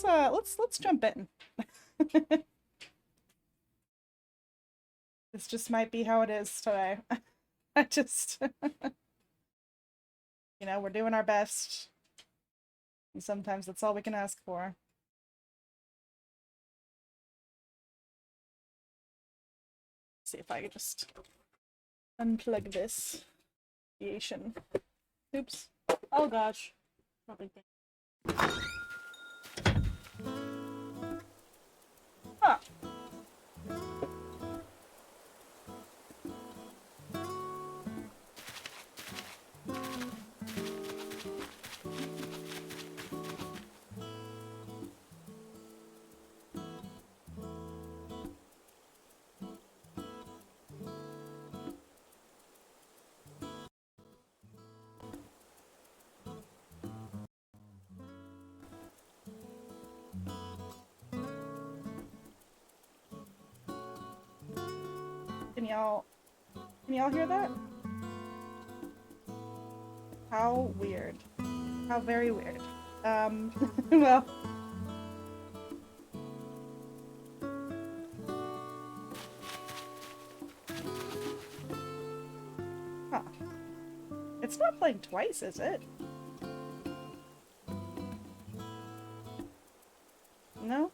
let's jump in. This just might be how it is today. I just, you know, we're doing our best. And sometimes that's all we can ask for. Let's see if I could just unplug this radiation. Oops. Oh gosh. Huh. Can y'all hear that? How weird. How very weird. Well. Huh. It's not playing twice, is it? No?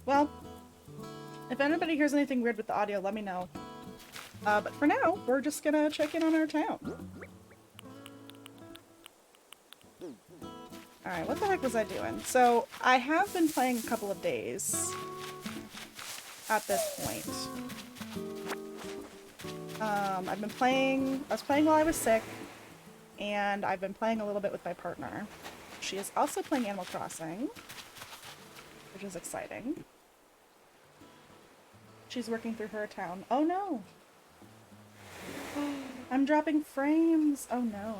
Well, if anybody hears anything weird with the audio, let me know. But for now, we're just gonna check in on our town. Alright, what the heck was I doing? So, I have been playing a couple of days at this point. I was playing while I was sick, and I've been playing a little bit with my partner. She is also playing Animal Crossing, which is exciting. She's working through her town. Oh no! I'm dropping frames! Oh no.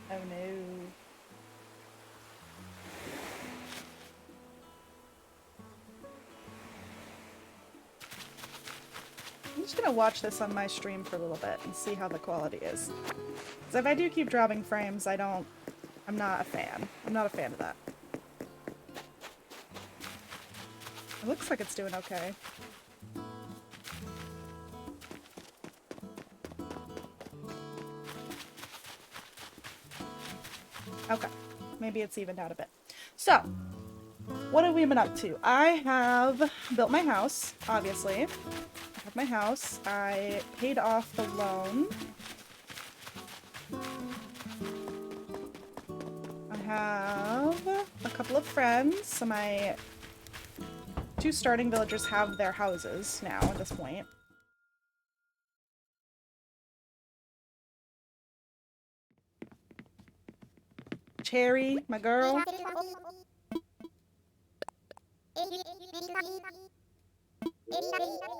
Oh no. I'm just gonna watch this on my stream for a little bit and see how the quality is. Because if I do keep dropping frames, I'm not a fan. I'm not a fan of that. It looks like it's doing okay. Okay. Maybe it's evened out a bit. So, what have we been up to? I have built my house, obviously. I have my house. I paid off the loan. I have a couple of friends. So my two starting villagers have their houses now at this point. Cherry, my girl.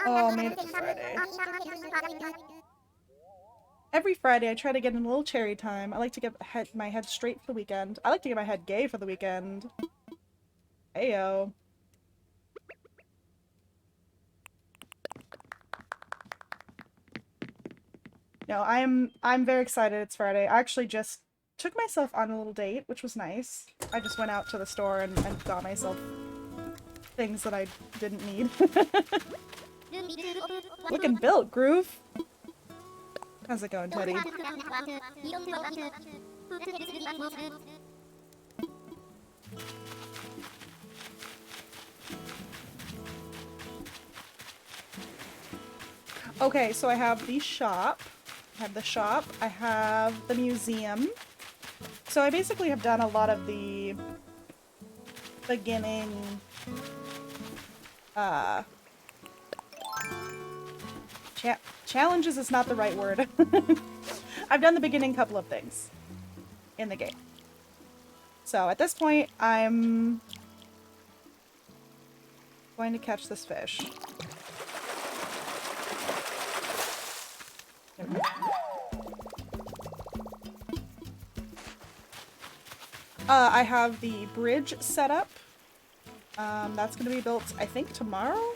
Oh, made it to Friday. Every Friday I try to get in a little cherry time. I like to get my head straight for the weekend. I like to get my head gay for the weekend. Heyo. No, I'm very excited it's Friday. I actually just took myself on a little date, which was nice. I just went out to the store and got myself things that I didn't need. Looking built, Groove. How's it going, Teddy? Okay, so I have the shop. I have the shop. I have the museum. So I basically have done a lot of the beginning challenges is not the right word. I've done the beginning couple of things in the game. So at this point, I'm going to catch this fish. I have the bridge set up. That's going to be built, I think, tomorrow?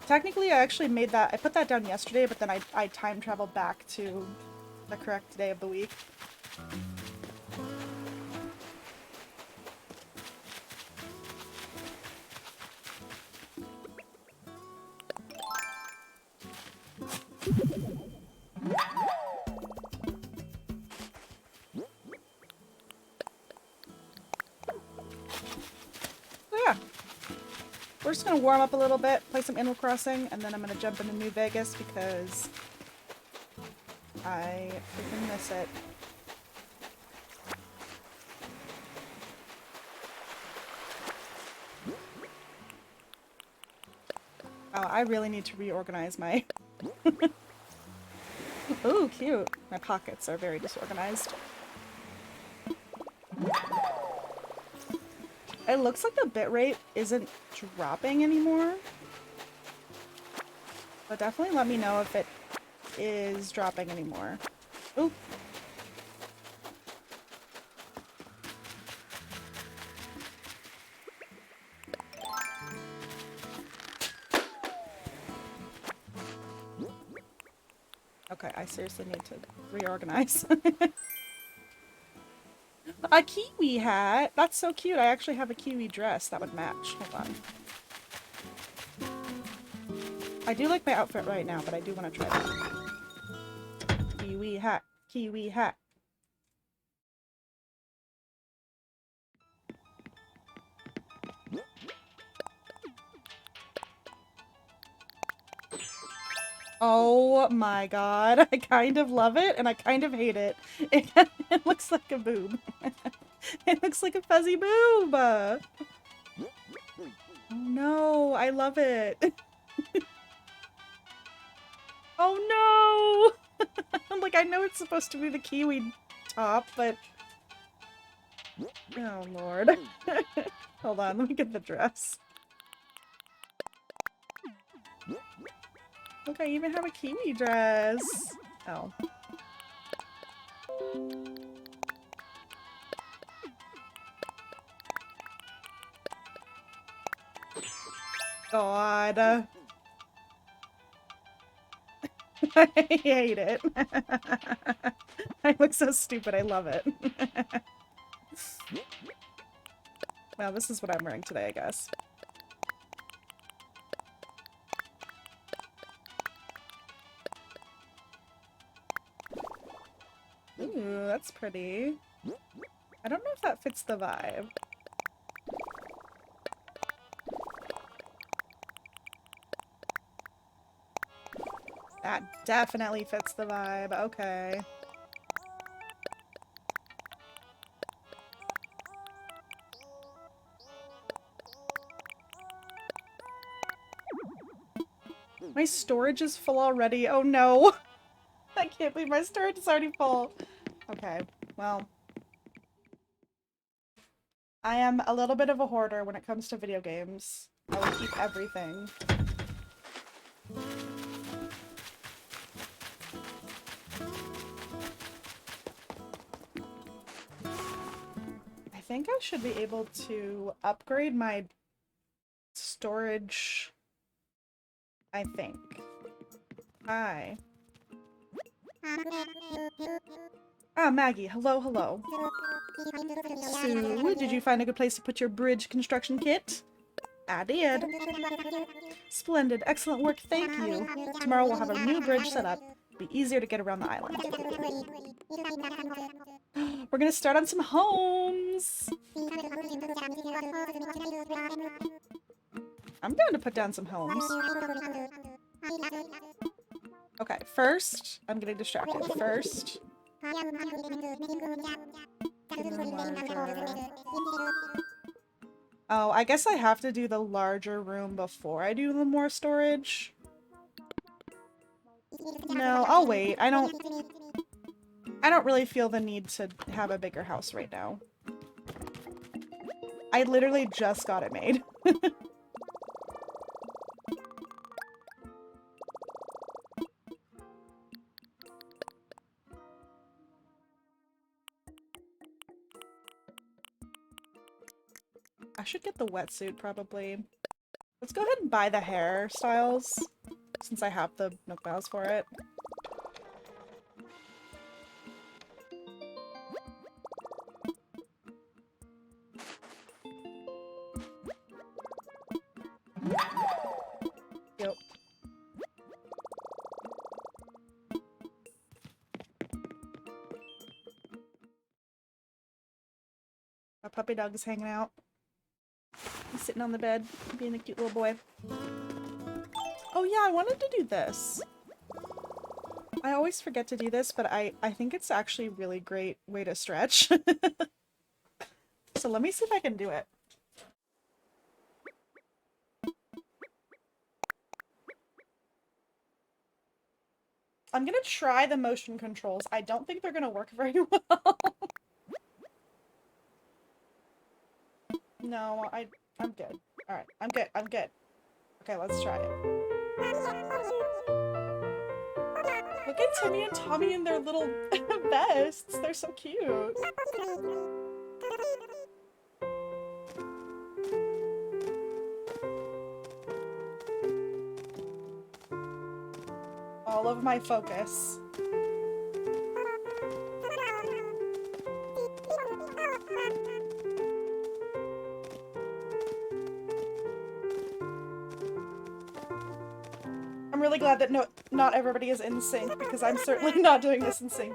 Technically, I actually made that, I put that down yesterday, but then I time traveled back to the correct day of the week. So yeah, we're just gonna warm up a little bit, play some Animal Crossing, and then I'm gonna jump into New Vegas because I freaking miss it. Oh, I really need to reorganize my... Ooh, cute. My pockets are very disorganized. It looks like the bitrate isn't dropping anymore. But definitely let me know if it is dropping anymore. Ooh. Okay, I seriously need to reorganize. A kiwi hat? That's so cute. I actually have a kiwi dress that would match. Hold on. I do like my outfit right now, but I do want to try that. Kiwi hat. Kiwi hat. Oh my god. I kind of love it, and I kind of hate it. It looks like a boob. It looks like a fuzzy boob! Oh no, I love it. Oh no! Like, I know it's supposed to be the kiwi top, but... Oh lord. Hold on, let me get the dress. Look, I even have a kiwi dress! Oh. God. I hate it. I look so stupid, I love it. Well, this is what I'm wearing today, I guess. Ooh, that's pretty. I don't know if that fits the vibe. That definitely fits the vibe. Okay. My storage is full already. Oh no. I can't believe my storage is already full. Okay, well. I am a little bit of a hoarder when it comes to video games. I will keep everything. I think I should be able to upgrade my storage. I think. Hi. Ah, Maggie. Hello, hello. So, did you find a good place to put your bridge construction kit? I did. Splendid. Excellent work. Thank you. Tomorrow we'll have a new bridge set up. It'll be easier to get around the island. We're gonna start on some homes. I'm going to put down some homes. Okay, first, I'm getting distracted. First. Oh, I guess I have to do the larger room before I do the more storage. No, I'll wait. I don't really feel the need to have a bigger house right now. I literally just got it made. I should get the wetsuit, probably. Let's go ahead and buy the hairstyles, since I have the Nook Miles for it. Yep. Our puppy dog is hanging out. He's sitting on the bed, being a cute little boy. Oh yeah, I wanted to do this. I always forget to do this, but I think it's actually a really great way to stretch. So let me see if I can do it. I'm gonna try the motion controls. I don't think they're gonna work very well. No, I'm good. Alright, I'm good. Okay, let's try it. Look at Timmy and Tommy in their little vests. They're so cute. All of my focus. I'm really glad that not everybody is in sync, because I'm certainly not doing this in sync.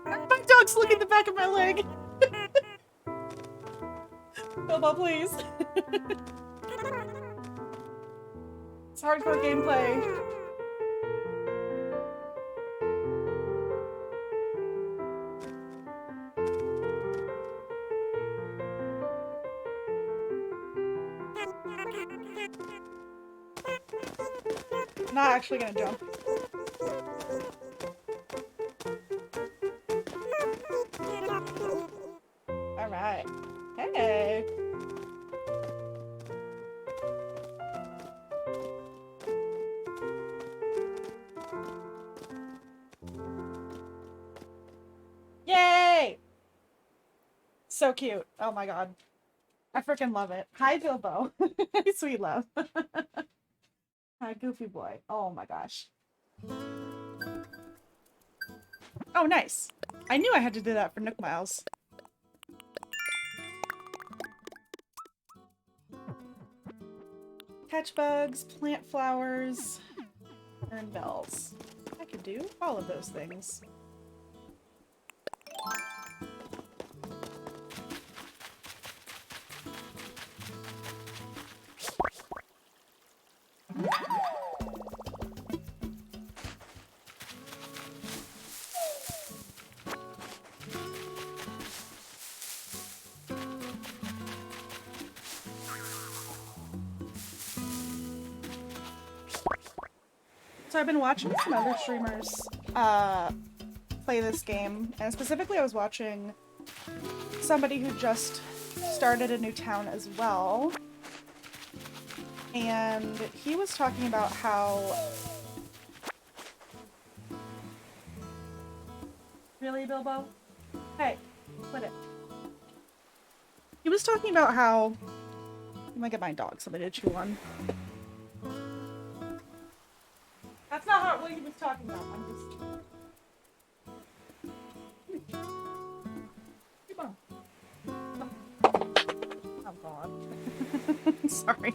My dog's looking at the back of my leg. Bilbo, please. It's hardcore gameplay. Not actually gonna jump. Alright. Hey! Yay! So cute. Oh my god. I freaking love it. Hi, Bilbo. Sweet love. Hi, Goofy boy. Oh my gosh. Oh, nice. I knew I had to do that for Nook Miles. Catch bugs, plant flowers, earn bells. I could do all of those things. So I've been watching some other streamers play this game, and specifically I was watching somebody who just started a new town as well, and he was talking about how... Really, Bilbo? Hey, quit it. He was talking about how... I'm gonna get my dog something to chew on. That's not what he was talking about. I'm just... Come on. Oh god. Sorry.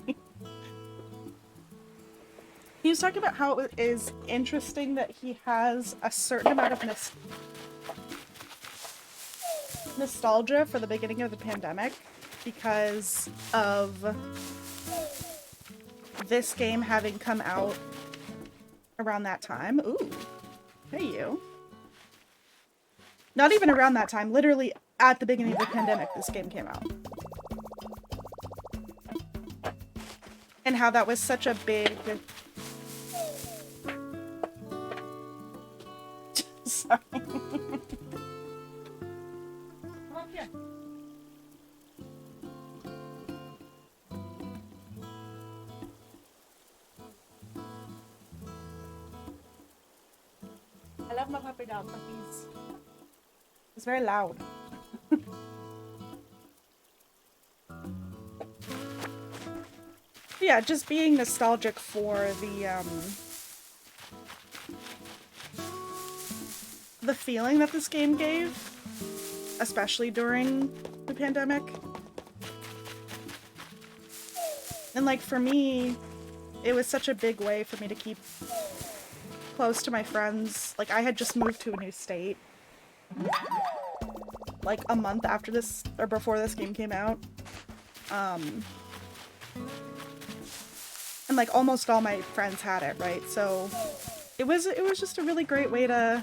He was talking about how it is interesting that he has a certain amount of nostalgia for the beginning of the pandemic because of this game having come out around that time. Ooh. Hey, you. Not even around that time. Literally at the beginning of the pandemic, this game came out. And how that was such a big... Sorry. Yeah. I love my puppy dog, but he's very loud. Yeah, just being nostalgic for the feeling that this game gave, especially during the pandemic. And like for me, it was such a big way for me to keep close to my friends. Like I had just moved to a new state like a month after this or before this game came out. And like almost all my friends had it, right? So it was just a really great way to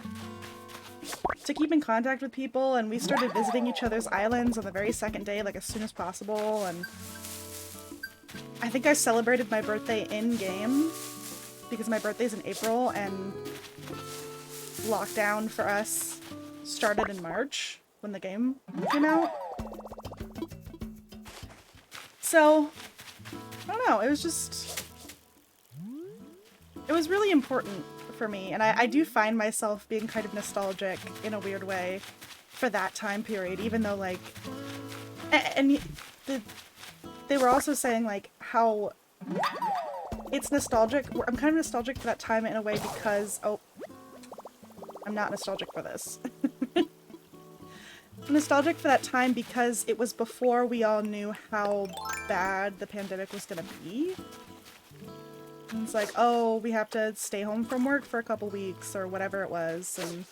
keep in contact with people, and we started visiting each other's islands on the very second day, like as soon as possible. And I think I celebrated my birthday in-game because my birthday's in April and lockdown for us started in March when the game came out. So, I don't know, it was really important for me, and I do find myself being kind of nostalgic in a weird way for that time period, even though like, and they were also saying like how it's nostalgic. I'm kind of nostalgic for that time in a way because, oh, I'm not nostalgic for this. I'm nostalgic for that time because it was before we all knew how bad the pandemic was gonna be. And it's like, oh, we have to stay home from work for a couple weeks or whatever it was, and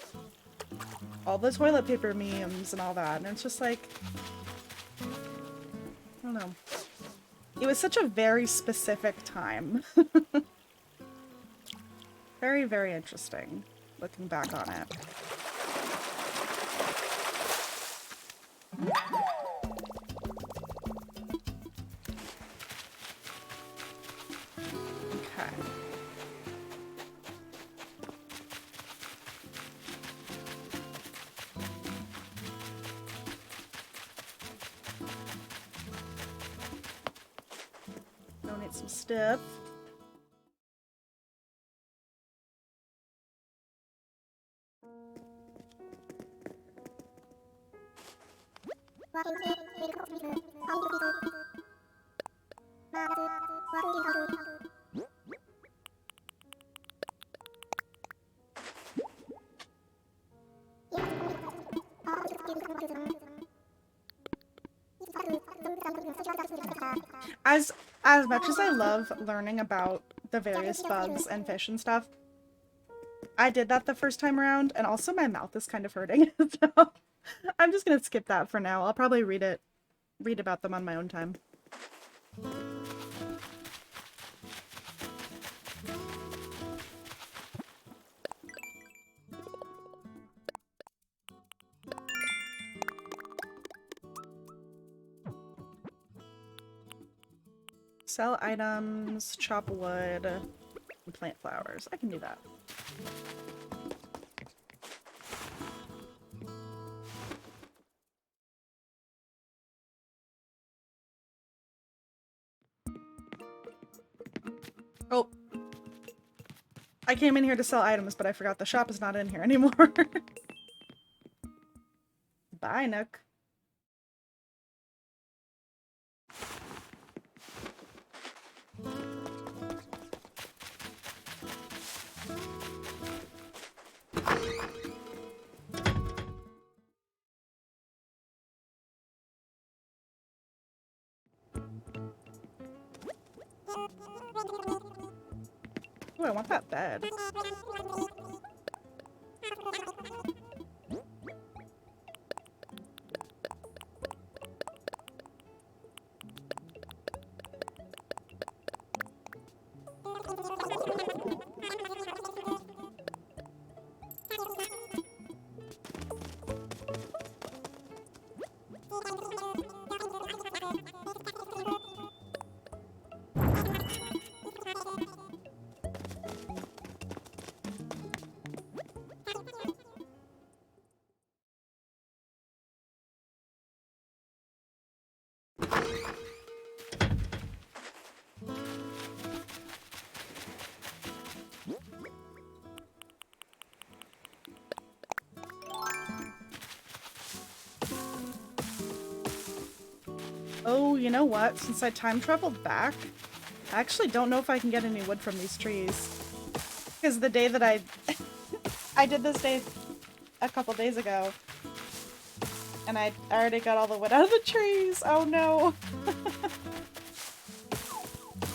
all the toilet paper memes and all that. And it's just like, I don't know. It was such a very specific time. Very, very interesting looking back on it. Okay. Donate some stuff. As much as I love learning about the various bugs and fish and stuff, I did that the first time around, and also my mouth is kind of hurting, so I'm just gonna skip that for now. I'll probably read about them on my own time. Sell items, chop wood, and plant flowers. I can do that. Oh. I came in here to sell items, but I forgot the shop is not in here anymore. Bye, Nook. Oh, I want that bed. Oh, you know what? Since I time traveled back, I actually don't know if I can get any wood from these trees. Because the day that I did this day a couple days ago, and I already got all the wood out of the trees. Oh no.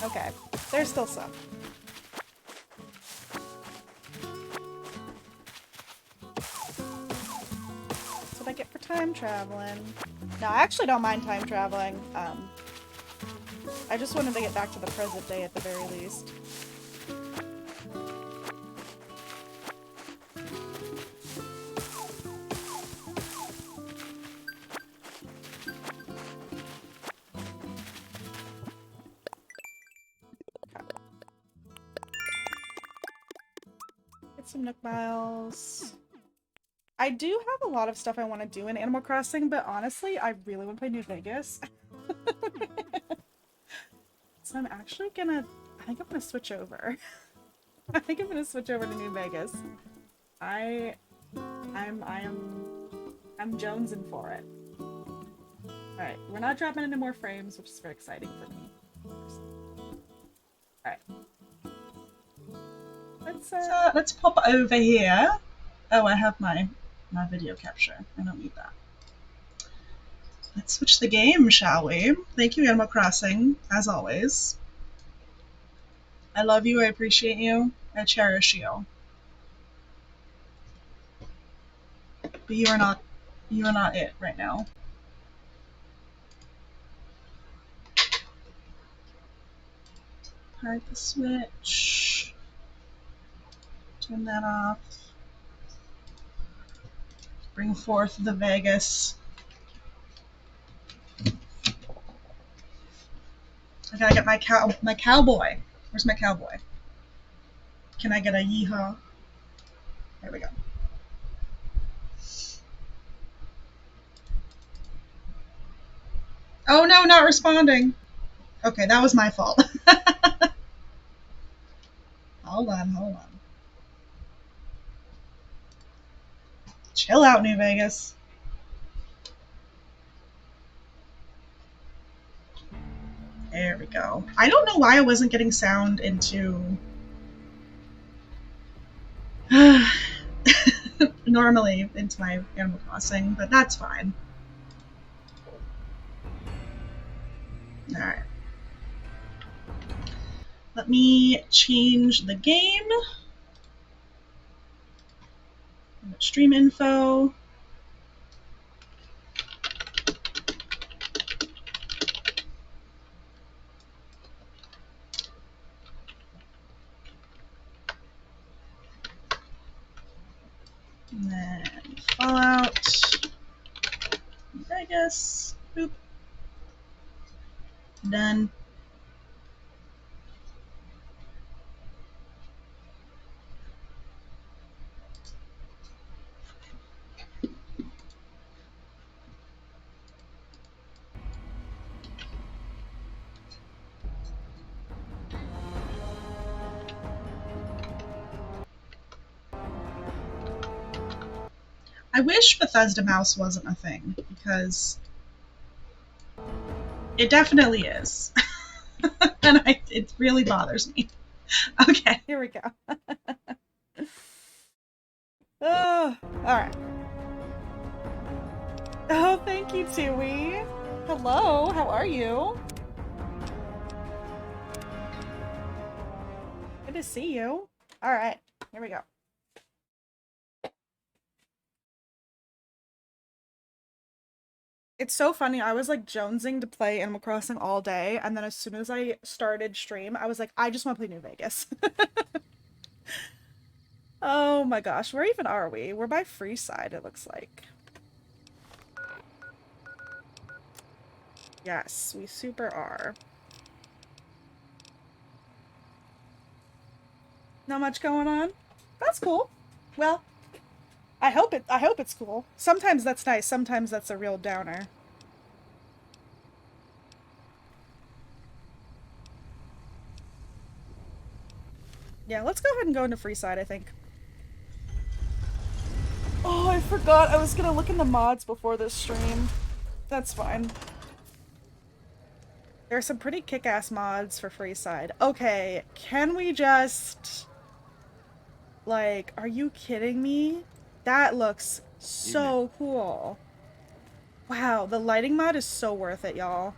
Okay, there's still some. That's what I get for time traveling. No, I actually don't mind time traveling. I just wanted to get back to the present day at the very least. Get some Nook Miles. I do have a lot of stuff I want to do in Animal Crossing, but honestly, I really want to play New Vegas. So I'm actually gonna, I think I'm gonna switch over. I think I'm gonna switch over to New Vegas. I'm jonesing for it. Alright, we're not dropping into more frames, which is very exciting for me. Alright. Let's pop over here. Oh, I have my video capture. I don't need that. Let's switch the game, shall we? Thank you, Animal Crossing, as always. I love you, I appreciate you, I cherish you. But you are not it right now. Hard the switch. Turn that off. Bring forth the Vegas. I gotta get my cowboy. Where's my cowboy? Can I get a yeehaw? There we go. Oh no, not responding. Okay, that was my fault. Hold on. Chill out, New Vegas. There we go. I don't know why I wasn't getting sound into normally into my Animal Crossing, but that's fine. Alright. Let me change the game. Stream info. And then Fallout. Vegas. Boop. Done. I wish Bethesda Mouse wasn't a thing, because it definitely is. And it really bothers me. Okay. Here we go. Oh, alright. Oh, thank you, Tui. Hello, how are you? Good to see you. Alright, here we go. It's so funny, I was like jonesing to play Animal Crossing all day, and then as soon as I started stream, I was like, I just want to play New Vegas. Oh my gosh, where even are we? We're by Freeside, it looks like. Yes, we super are. Not much going on? That's cool. Well, I hope it's cool. Sometimes that's nice, sometimes that's a real downer. Yeah, let's go ahead and go into Freeside, I think. Oh, I forgot I was gonna look in the mods before this stream. That's fine. There are some pretty kick-ass mods for Freeside. Okay, can we just... Like, are you kidding me? That looks so cool. Wow, the lighting mod is so worth it, y'all.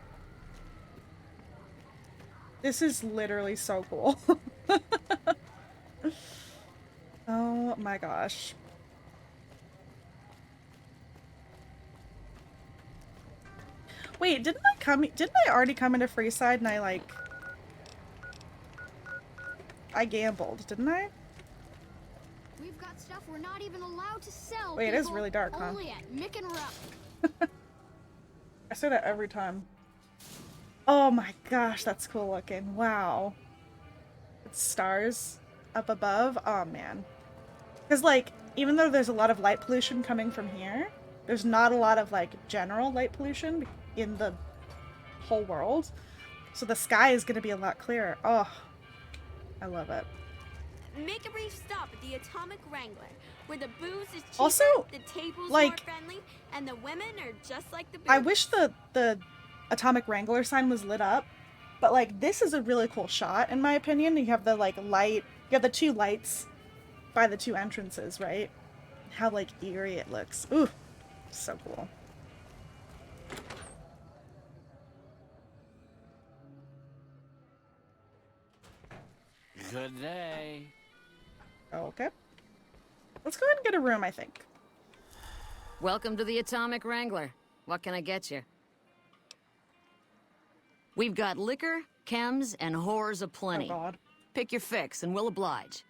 This is literally so cool. Oh my gosh. Wait, didn't I already come into Freeside and I gambled, didn't I? We've got stuff we're not even allowed to sell. Wait, it is really dark, huh? Only at Mick and Ruff. I say that every time. Oh my gosh, that's cool looking. Wow. It's stars up above. Oh man. Because like, even though there's a lot of light pollution coming from here, there's not a lot of like general light pollution in the whole world. So the sky is going to be a lot clearer. Oh, I love it. Make a brief stop at the Atomic Wrangler, where the booze is cheaper, Also, the tables like, more friendly, and the women are just like the booze. I wish the Atomic Wrangler sign was lit up, but like this is a really cool shot in my opinion. You have the like light, you have the two lights by the two entrances, right? How like eerie it looks. Ooh, so cool. Good day. Okay. Let's go ahead and get a room, I think. Welcome to the Atomic Wrangler. What can I get you? We've got liquor, chems, and whores aplenty. Oh god. Pick your fix and we'll oblige.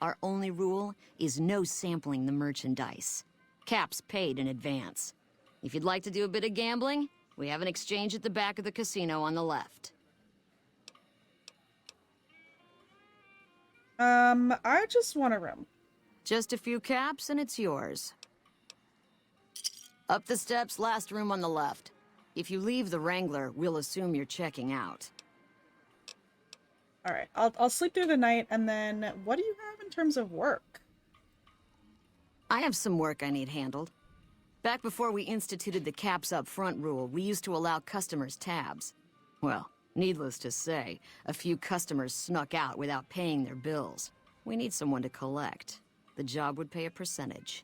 Our only rule is no sampling the merchandise. Caps paid in advance. If you'd like to do a bit of gambling, we have an exchange at the back of the casino on the left. I just want a room. Just a few caps and it's yours. Up the steps, last room on the left. If you leave the Wrangler, we'll assume you're checking out. All right, I'll sleep through the night, and then what do you have in terms of work? I have some work I need handled. Back before we instituted the caps up front rule, we used to allow customers tabs. Well, needless to say, a few customers snuck out without paying their bills. We need someone to collect. The job would pay a percentage.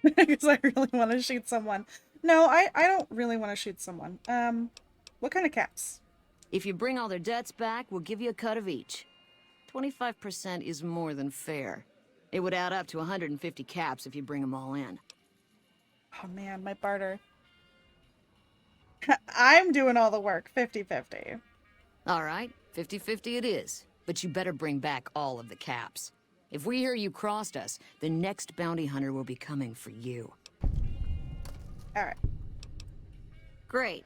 Because I really want to shoot someone. No, I don't really want to shoot someone. What kind of caps? If you bring all their debts back, we'll give you a cut of each. 25% is more than fair. It would add up to 150 caps if you bring them all in. Oh man, my barter. I'm doing all the work, 50-50. All right, 50-50 it is. But you better bring back all of the caps. If we hear you crossed us, the next bounty hunter will be coming for you. All right. Great.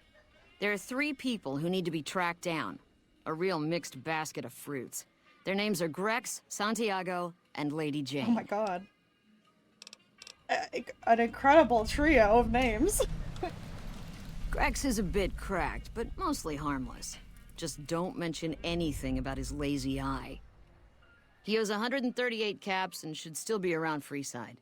There are 3 people who need to be tracked down. A real mixed basket of fruits. Their names are Grex, Santiago, and Lady Jane. Oh my god. An incredible trio of names. Grex is a bit cracked, but mostly harmless. Just don't mention anything about his lazy eye. He owes 138 caps and should still be around Freeside.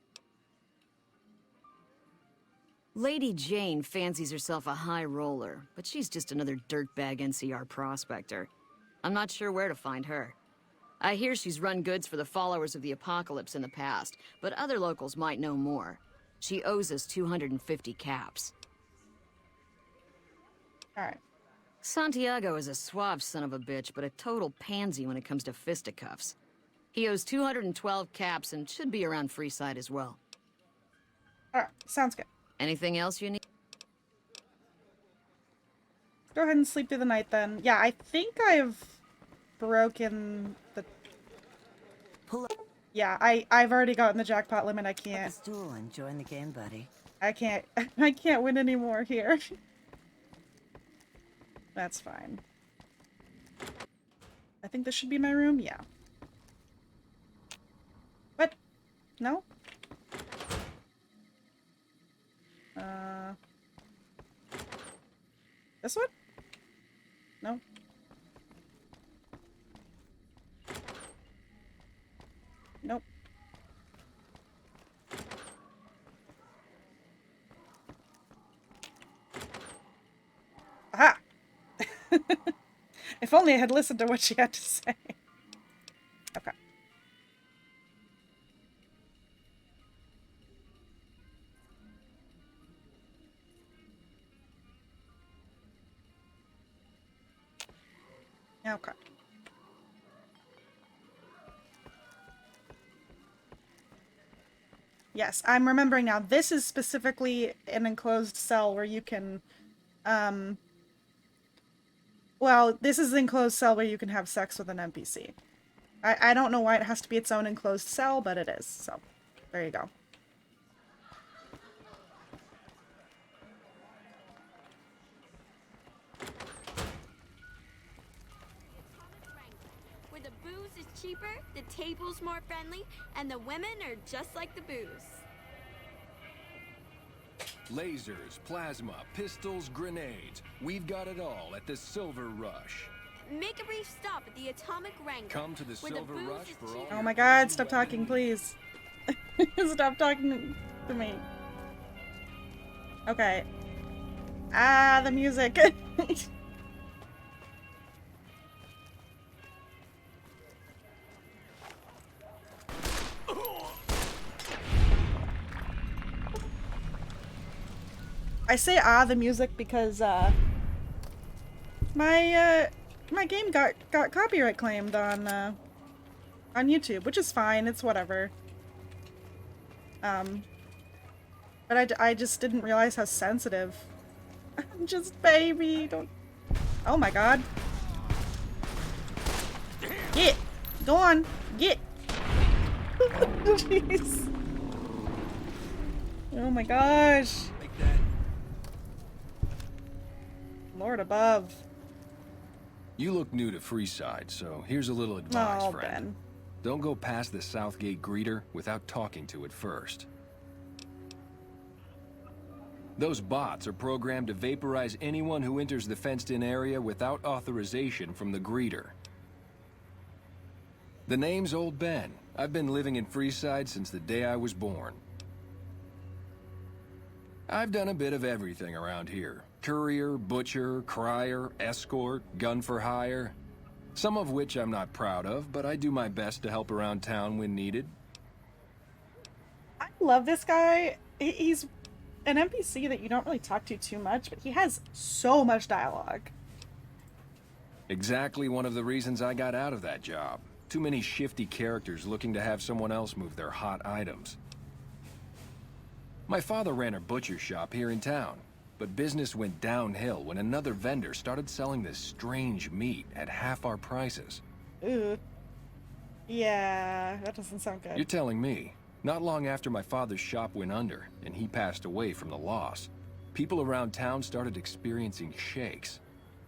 Lady Jane fancies herself a high roller, but she's just another dirtbag NCR prospector. I'm not sure where to find her. I hear she's run goods for the followers of the apocalypse in the past, but other locals might know more. She owes us 250 caps. Alright. Santiago is a suave son of a bitch, but a total pansy when it comes to fisticuffs. He owes 212 caps and should be around Freeside as well. Alright, sounds good. Anything else you need? Go ahead and sleep through the night then. Yeah, I think I've broken the... Pull up Yeah, I've already gotten the jackpot limit. I the can't. stool and join the game, buddy. I can't win anymore here. That's fine. I think this should be my room. Yeah. What? No? This one? No? Nope. If only I had listened to what she had to say. Okay. Okay. Yes, I'm remembering now. This is specifically an enclosed cell where you can, well, this is an enclosed cell where you can have sex with an NPC. I don't know why it has to be its own enclosed cell, but it is. So, there you go. Where the booze is cheaper, the table's more friendly, and the women are just like the booze. Lasers, plasma, pistols, grenades. We've got it all at the Silver Rush. Make a brief stop at the Atomic Wrangler. Come to the where Silver booze Rush is for all cheaper. Oh your my god, crazy stop weapon talking, needs. please. Stop talking to me. Okay. Ah, the music. I say the music because my game got copyright claimed on YouTube, which is fine. It's whatever. But I just didn't realize how sensitive. I'm just baby. Don't. Oh my god. Get. Go on. Get. Jeez. Oh my gosh. Like that. Lord above. You look new to Freeside, so here's a little advice, Oh, friend. Ben. Don't go past the Southgate greeter without talking to it first. Those bots are programmed to vaporize anyone who enters the fenced-in area without authorization from the greeter. The name's Old Ben. I've been living in Freeside since the day I was born. I've done a bit of everything around here. Courier, butcher, crier, escort, gun for hire. Some of which I'm not proud of, but I do my best to help around town when needed. I love this guy. He's an NPC that you don't really talk to too much, but he has so much dialogue. Exactly one of the reasons I got out of that job. Too many shifty characters looking to have someone else move their hot items. My father ran a butcher shop here in town, but business went downhill when another vendor started selling this strange meat at half our prices. Ooh. Yeah, that doesn't sound good. You're telling me, not long after my father's shop went under and he passed away from the loss, people around town started experiencing shakes.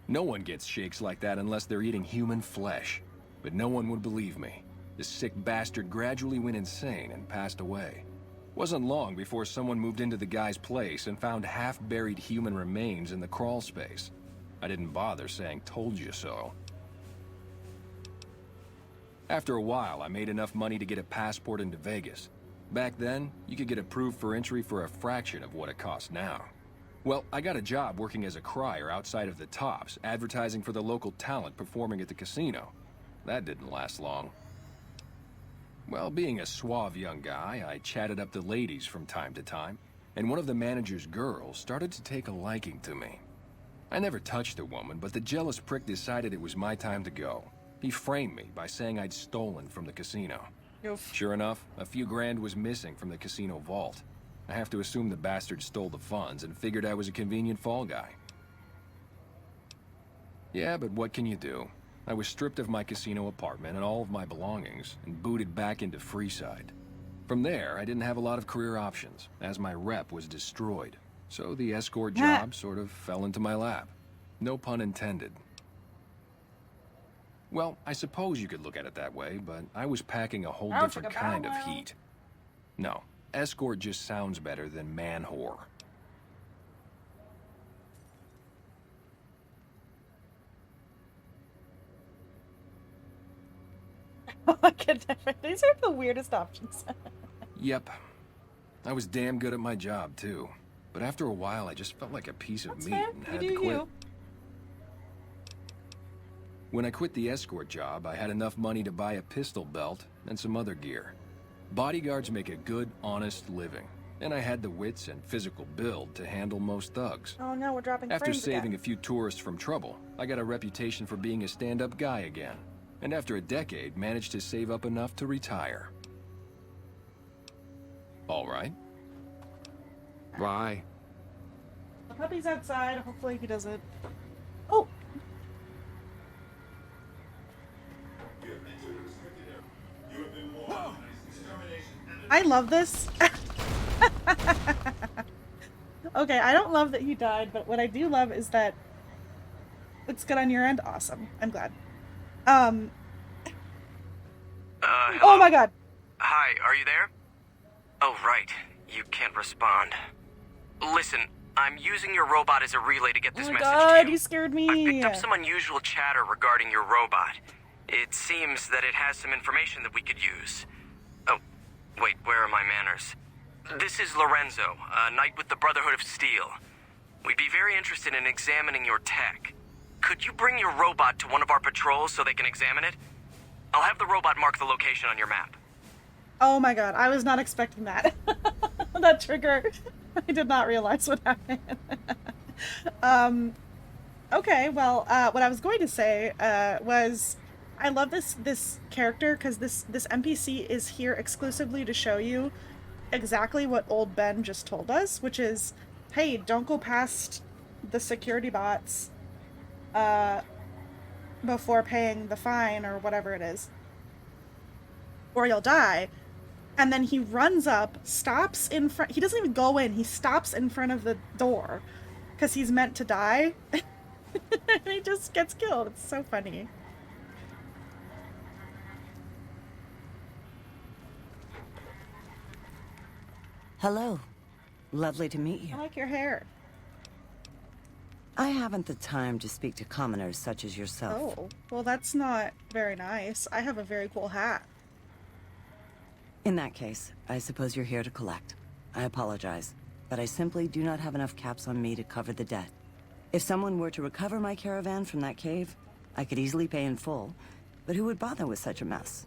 No one gets shakes like that unless they're eating human flesh. But no one would believe me. The sick bastard gradually went insane and passed away. Wasn't long before someone moved into the guy's place and found half-buried human remains in the crawl space. I didn't bother saying "told you so." After a while, I made enough money to get a passport into Vegas. Back then, you could get approved for entry for a fraction of what it costs now. Well, I got a job working as a crier outside of the Tops, advertising for the local talent performing at the casino. That didn't last long. Well, being a suave young guy, I chatted up the ladies from time to time, and one of the manager's girls started to take a liking to me. I never touched a woman, but the jealous prick decided it was my time to go. He framed me by saying I'd stolen from the casino. Oof. Sure enough, a few grand was missing from the casino vault. I have to assume the bastard stole the funds and figured I was a convenient fall guy. Yeah, but what can you do? I was stripped of my casino apartment and all of my belongings and booted back into Freeside. From there, I didn't have a lot of career options, as my rep was destroyed. So the escort job sort of fell into my lap. No pun intended. Well, I suppose you could look at it that way, but I was packing a whole different kind of heat. No, escort just sounds better than man whore. I could never. These are the weirdest options. Yep. I was damn good at my job, too. But after a while, I just felt like a piece of That's meat fair. and You had do to quit. you. When I quit the escort job, I had enough money to buy a pistol belt and some other gear. Bodyguards make a good, honest living, and I had the wits and physical build to handle most thugs. Oh no, we're dropping After frames saving again. a few tourists from trouble, I got a reputation for being a stand-up guy again, and after a decade, managed to save up enough to retire. All right. Bye. The puppy's outside. Hopefully he doesn't. Oh! I love this. Okay, I don't love that he died, but what I do love is that it's good on your end. Awesome. I'm glad. Hello? Oh my god. Hi, are you there? Oh, right. You can't respond. Listen, I'm using your robot as a relay to get this Oh my message god, to you. you scared I me. picked up some unusual chatter regarding your robot. It seems that it has some information that we could use. Oh, wait, where are my manners? This is Lorenzo, a knight with the Brotherhood of Steel. We'd be very interested in examining your tech. Could you bring your robot to one of our patrols so they can examine it? I'll have the robot mark the location on your map. Oh my god, I was not expecting that. That trigger. I did not realize what happened. Okay, well, what I was going to say was I love this character because this NPC is here exclusively to show you exactly what old Ben just told us, which is, hey, don't go past the security bots before paying the fine or whatever it is, or you'll die. And then he runs up, stops in front. He doesn't even go in. He stops in front of the door because he's meant to die. And he just gets killed. It's so funny. Hello. Lovely to meet you. I like your hair. I haven't the time to speak to commoners such as yourself. Oh, well, that's not very nice. I have a very cool hat. In that case, I suppose you're here to collect. I apologize, but I simply do not have enough caps on me to cover the debt. If someone were to recover my caravan from that cave, I could easily pay in full, but who would bother with such a mess?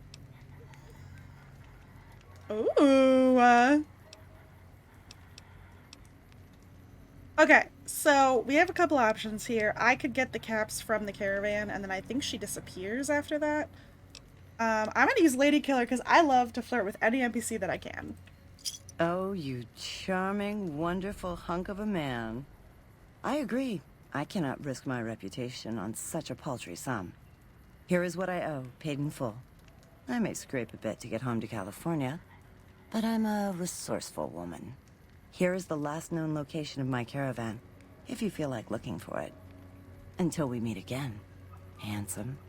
Ooh. Okay, so we have a couple options here. I could get the caps from the caravan, and then I think she disappears after that. I'm gonna use Lady Killer because I love to flirt with any NPC that I can. Oh, you charming, wonderful hunk of a man. I agree. I cannot risk my reputation on such a paltry sum. Here is what I owe, paid in full. I may scrape a bit to get home to California, but I'm a resourceful woman. Here is the last known location of my caravan, if you feel like looking for it. Until we meet again, handsome.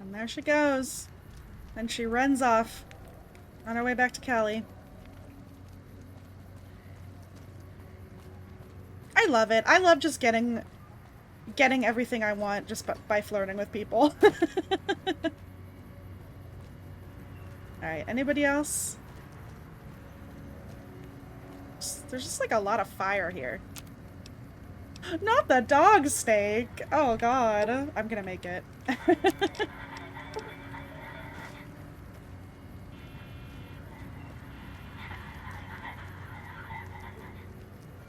And there she goes. And she runs off on her way back to Cali. I love it. I love just getting everything I want just by flirting with people. Alright, anybody else? There's just like a lot of fire here. Not the dog steak! Oh god, I'm gonna make it.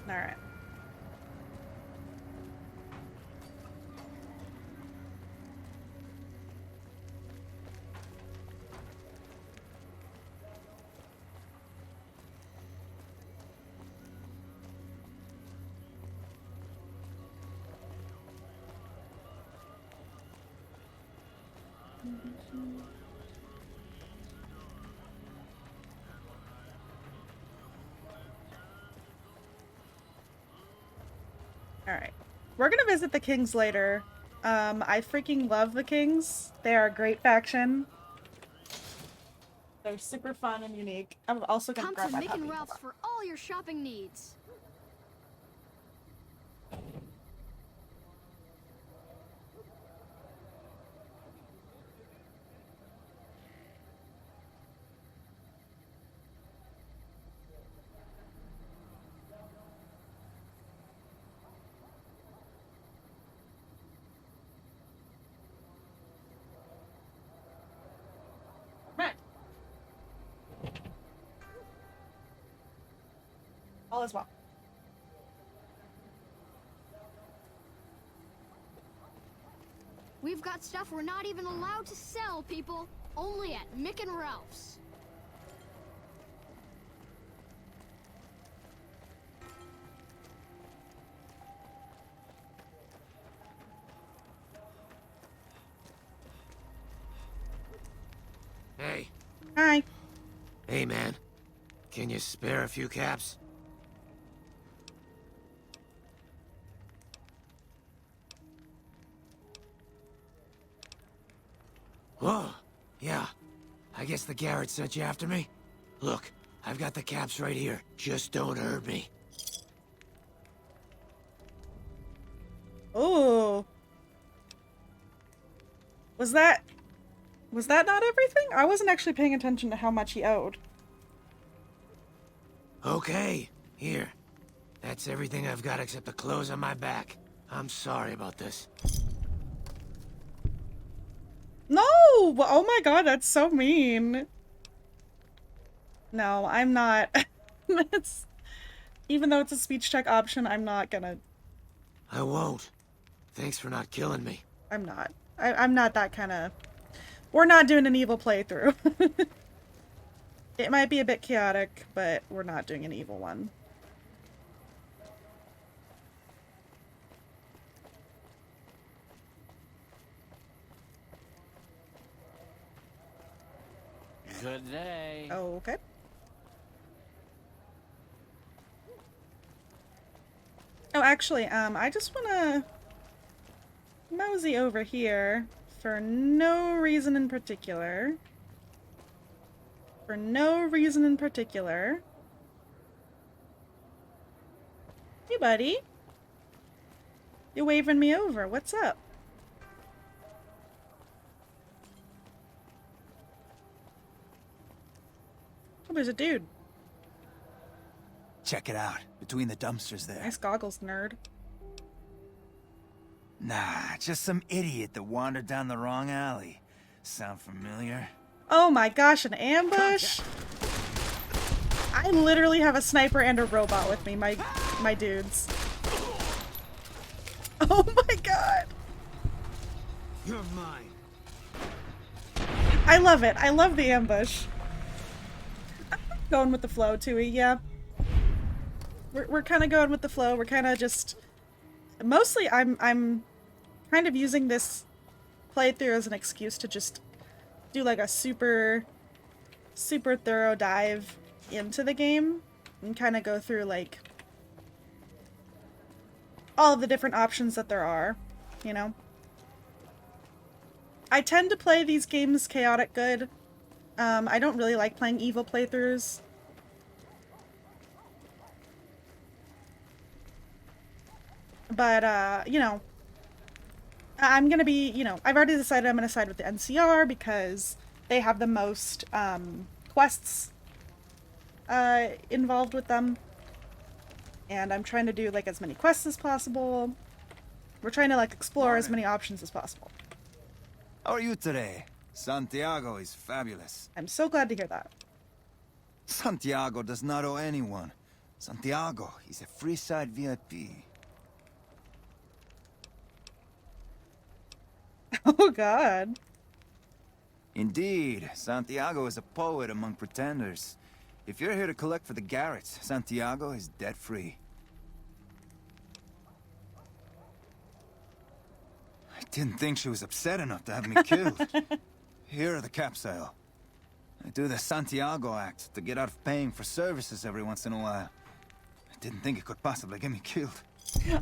Alright. Alright. We're gonna visit the Kings later. I freaking love the Kings. They are a great faction. They're super fun and unique. I'm also gonna Come grab to my Mick puppy. and Ralph's for all your shopping needs. All is well. We've got stuff we're not even allowed to sell, people. Only at Mick and Ralph's. Hey. Hi. Hey, man. Can you spare a few caps? Whoa. Yeah. I guess the Garrett sent you after me? Look, I've got the caps right here. Just don't hurt me. Oh. Was that not everything? I wasn't actually paying attention to how much he owed. Okay. Here. That's everything I've got except the clothes on my back. I'm sorry about this. No! Oh my god, that's so mean. No, I'm not. It's, even though it's a speech tech option, I'm not gonna. I won't. Thanks for not killing me. I'm not. I'm not that kind of. We're not doing an evil playthrough. It might be a bit chaotic, but we're not doing an evil one. Good day. Okay. Oh, actually, I just wanna mosey over here for no reason in particular. For no reason in particular. Hey, buddy. You waving me over. What's up? Oh, there's a dude. Check it out. Between the dumpsters there. Nice goggles, nerd. Nah, just some idiot that wandered down the wrong alley. Sound familiar? Oh my gosh, an ambush? I literally have a sniper and a robot with me, my dudes. Oh my god. You're mine. I love it. I love the ambush. Going with the flow, Tui, yeah. We're kind of going with the flow. We're kind of just... Mostly, I'm kind of using this playthrough as an excuse to just do like a super thorough dive into the game and kind of go through like all of the different options that there are, you know? I tend to play these games chaotic good. I don't really like playing evil playthroughs. But, you know, I'm gonna be, you know, I've already decided I'm gonna side with the NCR because they have the most, quests, involved with them. And I'm trying to do, like, as many quests as possible. We're trying to, like, explore as many options as possible. How are you today? Santiago is fabulous. I'm so glad to hear that. Santiago does not owe anyone. Santiago is a free side VIP. Oh god. Indeed, Santiago is a poet among pretenders. If you're here to collect for the Garretts, Santiago is debt-free. I didn't think she was upset enough to have me killed. Here are the capsule. I do the Santiago act to get out of paying for services every once in a while. I didn't think it could possibly get me killed.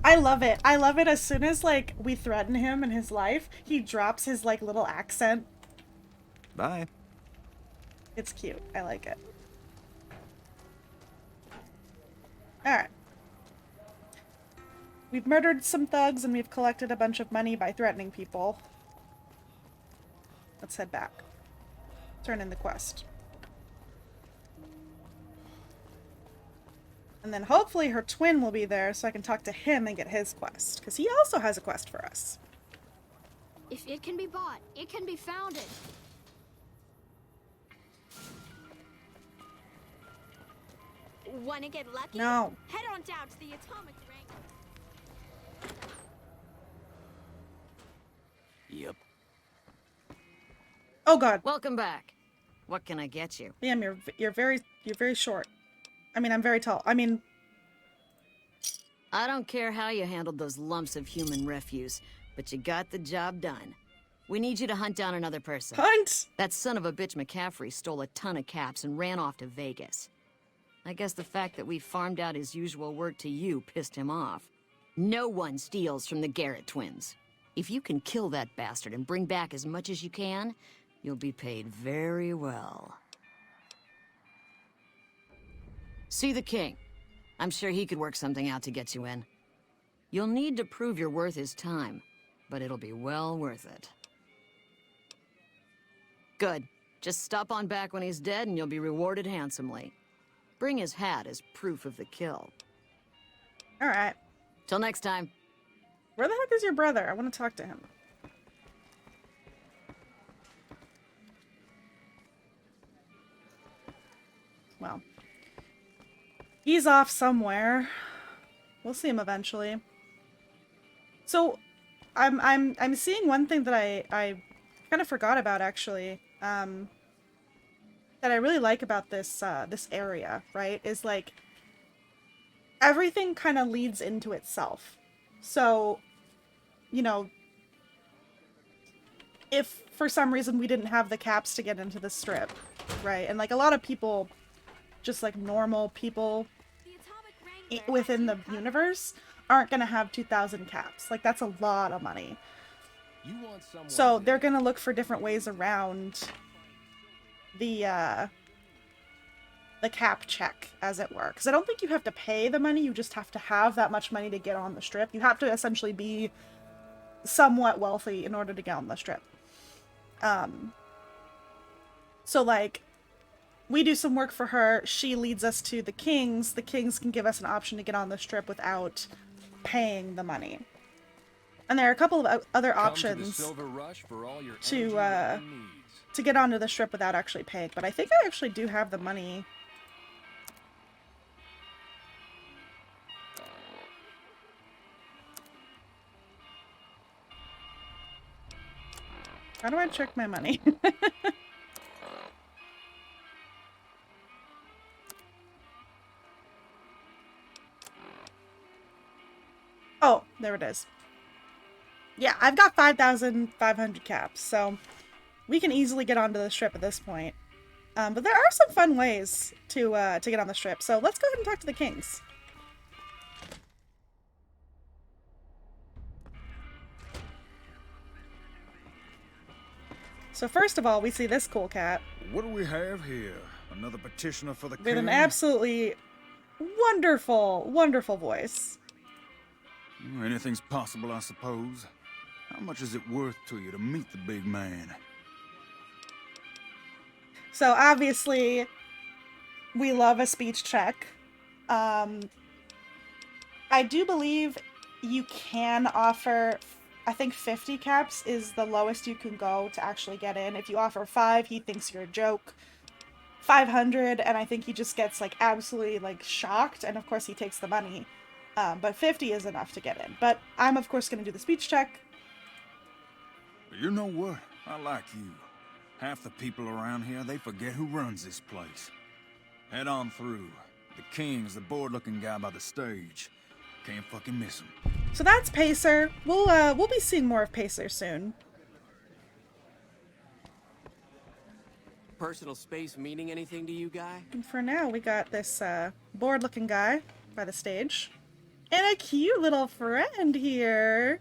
I love it. I love it as soon as, like, we threaten him in his life, he drops his, like, little accent. Bye. It's cute. I like it. Alright. We've murdered some thugs and we've collected a bunch of money by threatening people. Let's head back. Turn in the quest. And then hopefully her twin will be there so I can talk to him and get his quest. Because he also has a quest for us. If it can be bought, it can be founded. Wanna get lucky? No. Head on down to the atomic ring. Yep. Oh God. Welcome back. What can I get you? Damn, you're very short. I mean, I'm very tall. I mean, I don't care how you handled those lumps of human refuse, but you got the job done. We need you to hunt down another person. Hunt! That son of a bitch McCaffrey stole a ton of caps and ran off to Vegas. I guess the fact that we farmed out his usual work to you pissed him off. No one steals from the Garrett twins. If you can kill that bastard and bring back as much as you can, you'll be paid very well. See the king. I'm sure he could work something out to get you in. You'll need to prove you're worth his time, but it'll be well worth it. Good. Just stop on back when he's dead and you'll be rewarded handsomely. Bring his hat as proof of the kill. Alright. Till next time. Where the heck is your brother? I want to talk to him. Well. He's off somewhere. We'll see him eventually. So, I'm seeing one thing that I kind of forgot about actually. That I really like about this this area, right? Is like everything kind of leads into itself. So, you know, if for some reason we didn't have the caps to get into the strip, right? And like a lot of people, just like normal people within the universe aren't going to have 2,000 caps. Like that's a lot of money. So they're going to look for different ways around the cap check, as it were. Because I don't think you have to pay the money, you just have to have that much money to get on the strip. You have to essentially be somewhat wealthy in order to get on the strip. So like, we do some work for her, she leads us to the Kings can give us an option to get on the strip without paying the money. And there are a couple of other options to get onto the strip without actually paying, but I think I actually do have the money. How do I check my money? Oh, there it is. Yeah, I've got 5,500 caps, so we can easily get onto the strip at this point. But there are some fun ways to get on the strip, so let's go ahead and talk to the Kings. So first of all, we see this cool cat. What do we have here? Another petitioner for the king? With an absolutely wonderful, wonderful voice. Anything's possible, I suppose. How much is it worth to you to meet the big man? So obviously, we love a speech check. I do believe you can offer, I think 50 caps is the lowest you can go to actually get in. If you offer 5, he thinks you're a joke. 500, and I think he just gets like absolutely like shocked, and of course he takes the money. But 50 is enough to get in. But I'm of course going to do the speech check. You know what? I like you. Half the people around here, they forget who runs this place. Head on through. The King's the bored-looking guy by the stage. Can't fucking miss him. So that's Pacer. We'll be seeing more of Pacer soon. Personal space meaning anything to you, guy? And for now, we got this bored-looking guy by the stage. And a cute little friend here.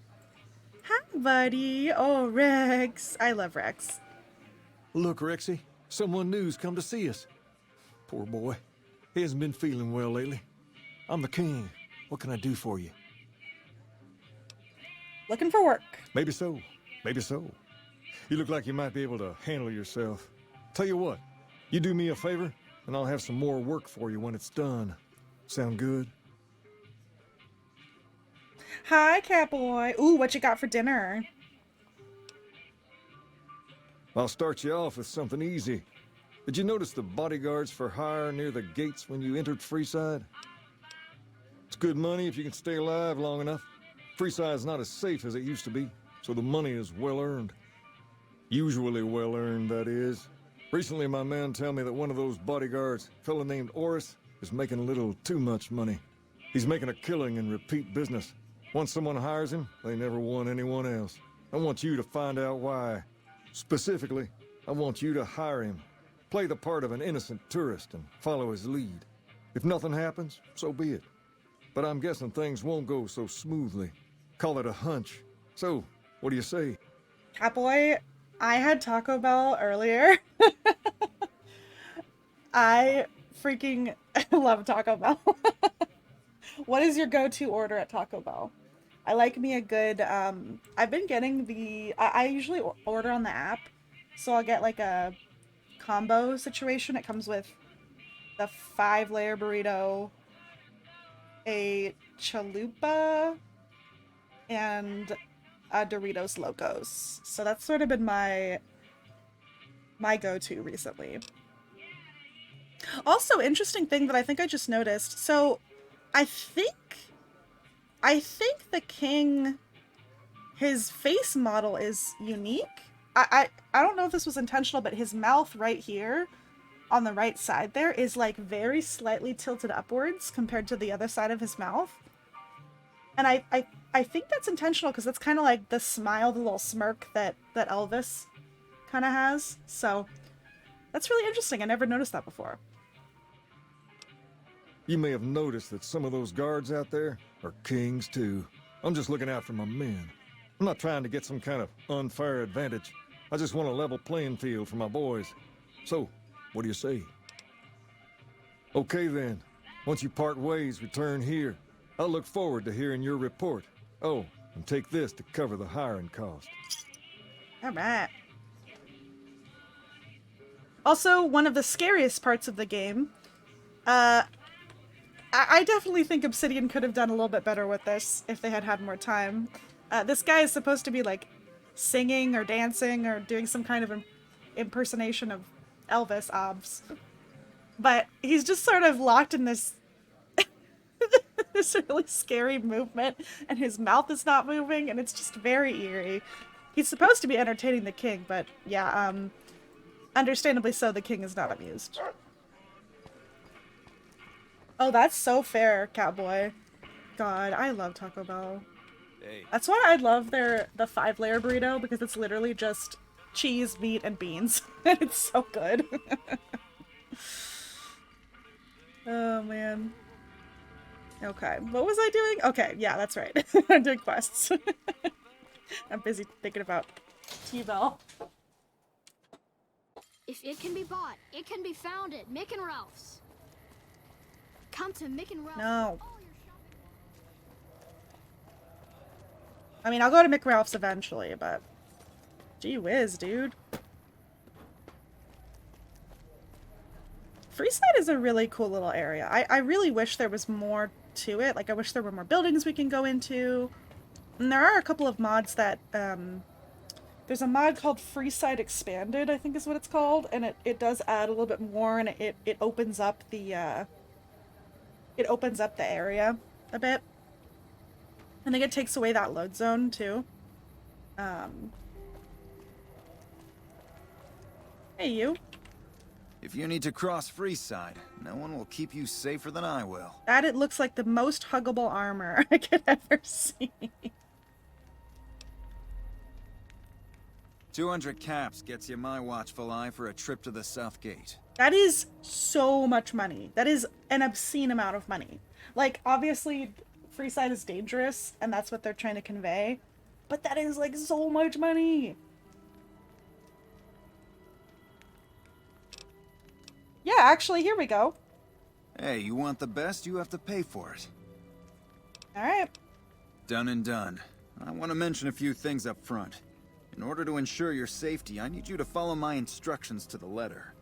Hi, buddy. Oh, Rex. I love Rex. Look, Rexy, someone new's come to see us. Poor boy. He hasn't been feeling well lately. I'm the king. What can I do for you? Looking for work. Maybe so. Maybe so. You look like you might be able to handle yourself. Tell you what, you do me a favor, and I'll have some more work for you when it's done. Sound good? Hi, Catboy. Ooh, what you got for dinner? I'll start you off with something easy. Did you notice the bodyguards for hire near the gates when you entered Freeside? It's good money if you can stay alive long enough. Freeside's not as safe as it used to be, so the money is well earned. Usually well earned, that is. Recently, my man tell me that one of those bodyguards, a fella named Oris, is making a little too much money. He's making a killing in repeat business. Once someone hires him, they never want anyone else. I want you to find out why. Specifically, I want you to hire him. Play the part of an innocent tourist and follow his lead. If nothing happens, so be it. But I'm guessing things won't go so smoothly. Call it a hunch. So, what do you say? Catboy, I had Taco Bell earlier. I freaking love Taco Bell. What is your go-to order at Taco Bell? I like me a good, I've been getting I usually order on the app. So I'll get like a combo situation. It comes with the 5-layer burrito, a chalupa, and a Doritos Locos. So that's sort of been my go-to recently. Also, interesting thing that I think I just noticed. So I think the king, his face model is unique. I don't know if this was intentional, but his mouth right here on the right side there is like very slightly tilted upwards compared to the other side of his mouth. And I think that's intentional because that's kind of like the smile, the little smirk that Elvis kind of has. So that's really interesting. I never noticed that before. You may have noticed that some of those guards out there are kings too. I'm just looking out for my men. I'm not trying to get some kind of unfair advantage. I just want a level playing field for my boys. So, what do you say? Okay then. Once you part ways, return here. I'll look forward to hearing your report. Oh, and take this to cover the hiring cost. All right. Also, one of the scariest parts of the game. I definitely think Obsidian could have done a little bit better with this if they had had more time. This guy is supposed to be like singing or dancing or doing some kind of impersonation of Elvis, obvs. But he's just sort of locked in this this really scary movement, and his mouth is not moving, and it's just very eerie. He's supposed to be entertaining the king, but yeah, understandably so, the king is not amused. Oh, that's so fair, Catboy. God, I love Taco Bell. Hey. That's why I love the 5-layer burrito, because it's literally just cheese, meat, and beans. And it's so good. Oh, man. Okay, what was I doing? Okay, yeah, that's right. I'm doing quests. I'm busy thinking about T-Bell. If it can be bought, it can be found at Mick and Ralph's. Come to Mick and Ralph's. No. I mean, I'll go to Mick Ralph's eventually, but gee whiz, dude. Freeside is a really cool little area. I really wish there was more to it. Like, I wish there were more buildings we can go into. And there are a couple of mods that, there's a mod called Freeside Expanded, I think is what it's called, and it does add a little bit more, and it opens up the, area a bit. I think it takes away that load zone, too. Hey, you. If you need to cross Freeside, no one will keep you safer than I will. That it looks like the most huggable armor I could ever see. 200 caps gets you my watchful eye for a trip to the South Gate. That is so much money. That is an obscene amount of money. Like, obviously, Freeside is dangerous, and that's what they're trying to convey. But that is, like, so much money. Yeah, actually, here we go. Hey, you want the best, you have to pay for it. Alright. Done and done. I want to mention a few things up front. In order to ensure your safety, I need you to follow my instructions to the letter.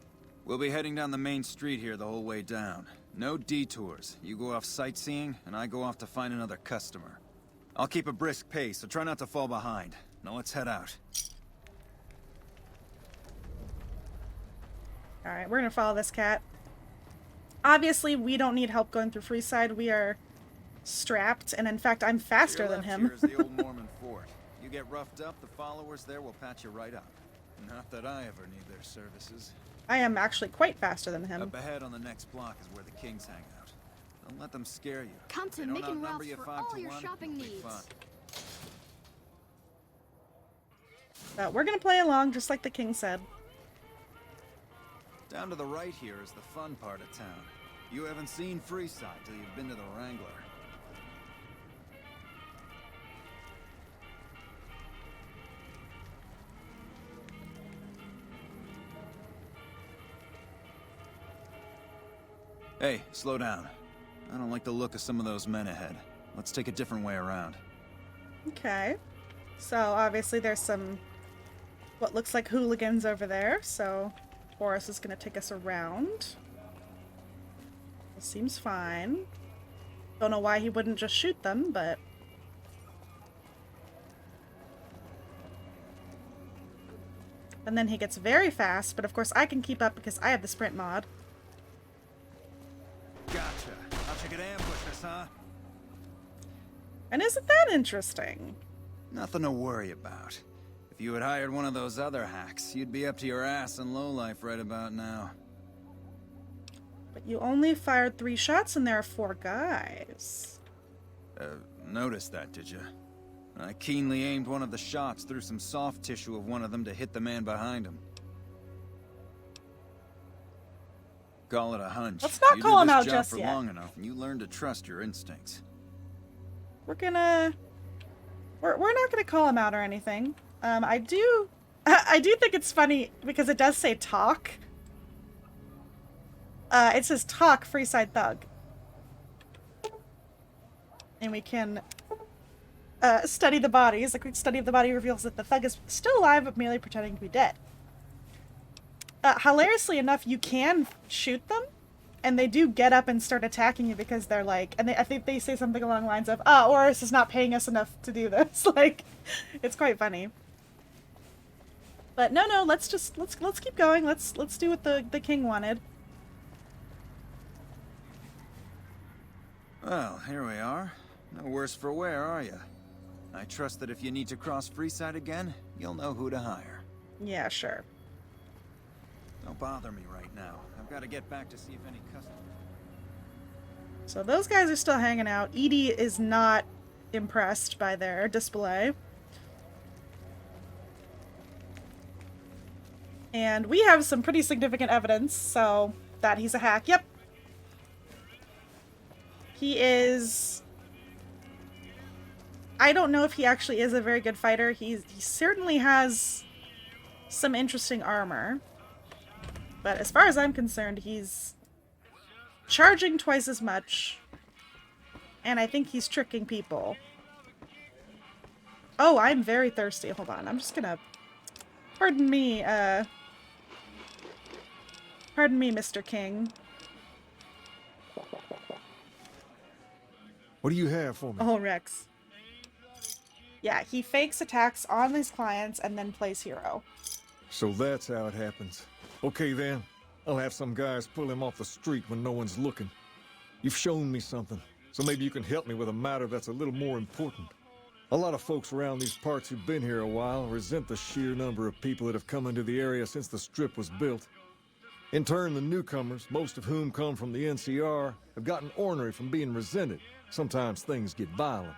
We'll be heading down the main street here the whole way down. No detours. You go off sightseeing, and I go off to find another customer. I'll keep a brisk pace, so try not to fall behind. Now let's head out. Alright, we're gonna follow this cat. Obviously, we don't need help going through Freeside. We are strapped, and in fact, I'm faster than him. Here is the old Mormon fort. You get roughed up, the followers there will patch you right up. Not that I ever need their services. I am actually quite faster than him. Up ahead on the next block is where the Kings hang out. Don't let them scare you. Come to Mick and Ralph's for all your shopping needs. We're gonna play along, just like the king said. Down to the right here is the fun part of town. You haven't seen Freeside till you've been to the Wrangler. Hey, slow down. I don't like the look of some of those men ahead. Let's take a different way around. Okay. So, obviously there's some what looks like hooligans over there, so Horace is going to take us around. It seems fine. Don't know why he wouldn't just shoot them, but... And then he gets very fast, but of course I can keep up because I have the sprint mod. Gotcha. Thought you could ambush us, huh? And isn't that interesting? Nothing to worry about. If you had hired one of those other hacks, you'd be up to your ass in lowlife right about now. But you only fired 3 shots and there are 4 guys. Noticed that, did you? I keenly aimed one of the shots through some soft tissue of one of them to hit the man behind him. Call it a hunch. Let's not call him out just for yet. long enough, and you learn to trust your instincts. We're not gonna call him out or anything. I do think it's funny because it does say talk. It says talk Freeside Thug. And we can study the bodies. A quick study of the body reveals that the thug is still alive but merely pretending to be dead. Hilariously enough, you can shoot them, and they do get up and start attacking you because they're like, and I think they say something along the lines of, Oris is not paying us enough to do this. Like, it's quite funny. But no, let's keep going. Let's do what the king wanted. Well, here we are. No worse for wear, are you? I trust that if you need to cross Freeside again, you'll know who to hire. Yeah, sure. Don't bother me right now. I've got to get back to see if any customers... So those guys are still hanging out. Edie is not impressed by their display. And we have some pretty significant evidence, so that he's a hack. Yep. He is... I don't know if he actually is a very good fighter. He certainly has some interesting armor. But as far as I'm concerned, he's charging twice as much. And I think he's tricking people. Oh, I'm very thirsty. Hold on. I'm just gonna... Pardon me, Mr. King. What do you have for me? Oh, Rex. Yeah, he fakes attacks on his clients and then plays hero. So that's how it happens. Okay then, I'll have some guys pull him off the street when no one's looking. You've shown me something, so maybe you can help me with a matter that's a little more important. A lot of folks around these parts who've been here a while resent the sheer number of people that have come into the area since the strip was built. In turn, the newcomers, most of whom come from the NCR, have gotten ornery from being resented. Sometimes things get violent.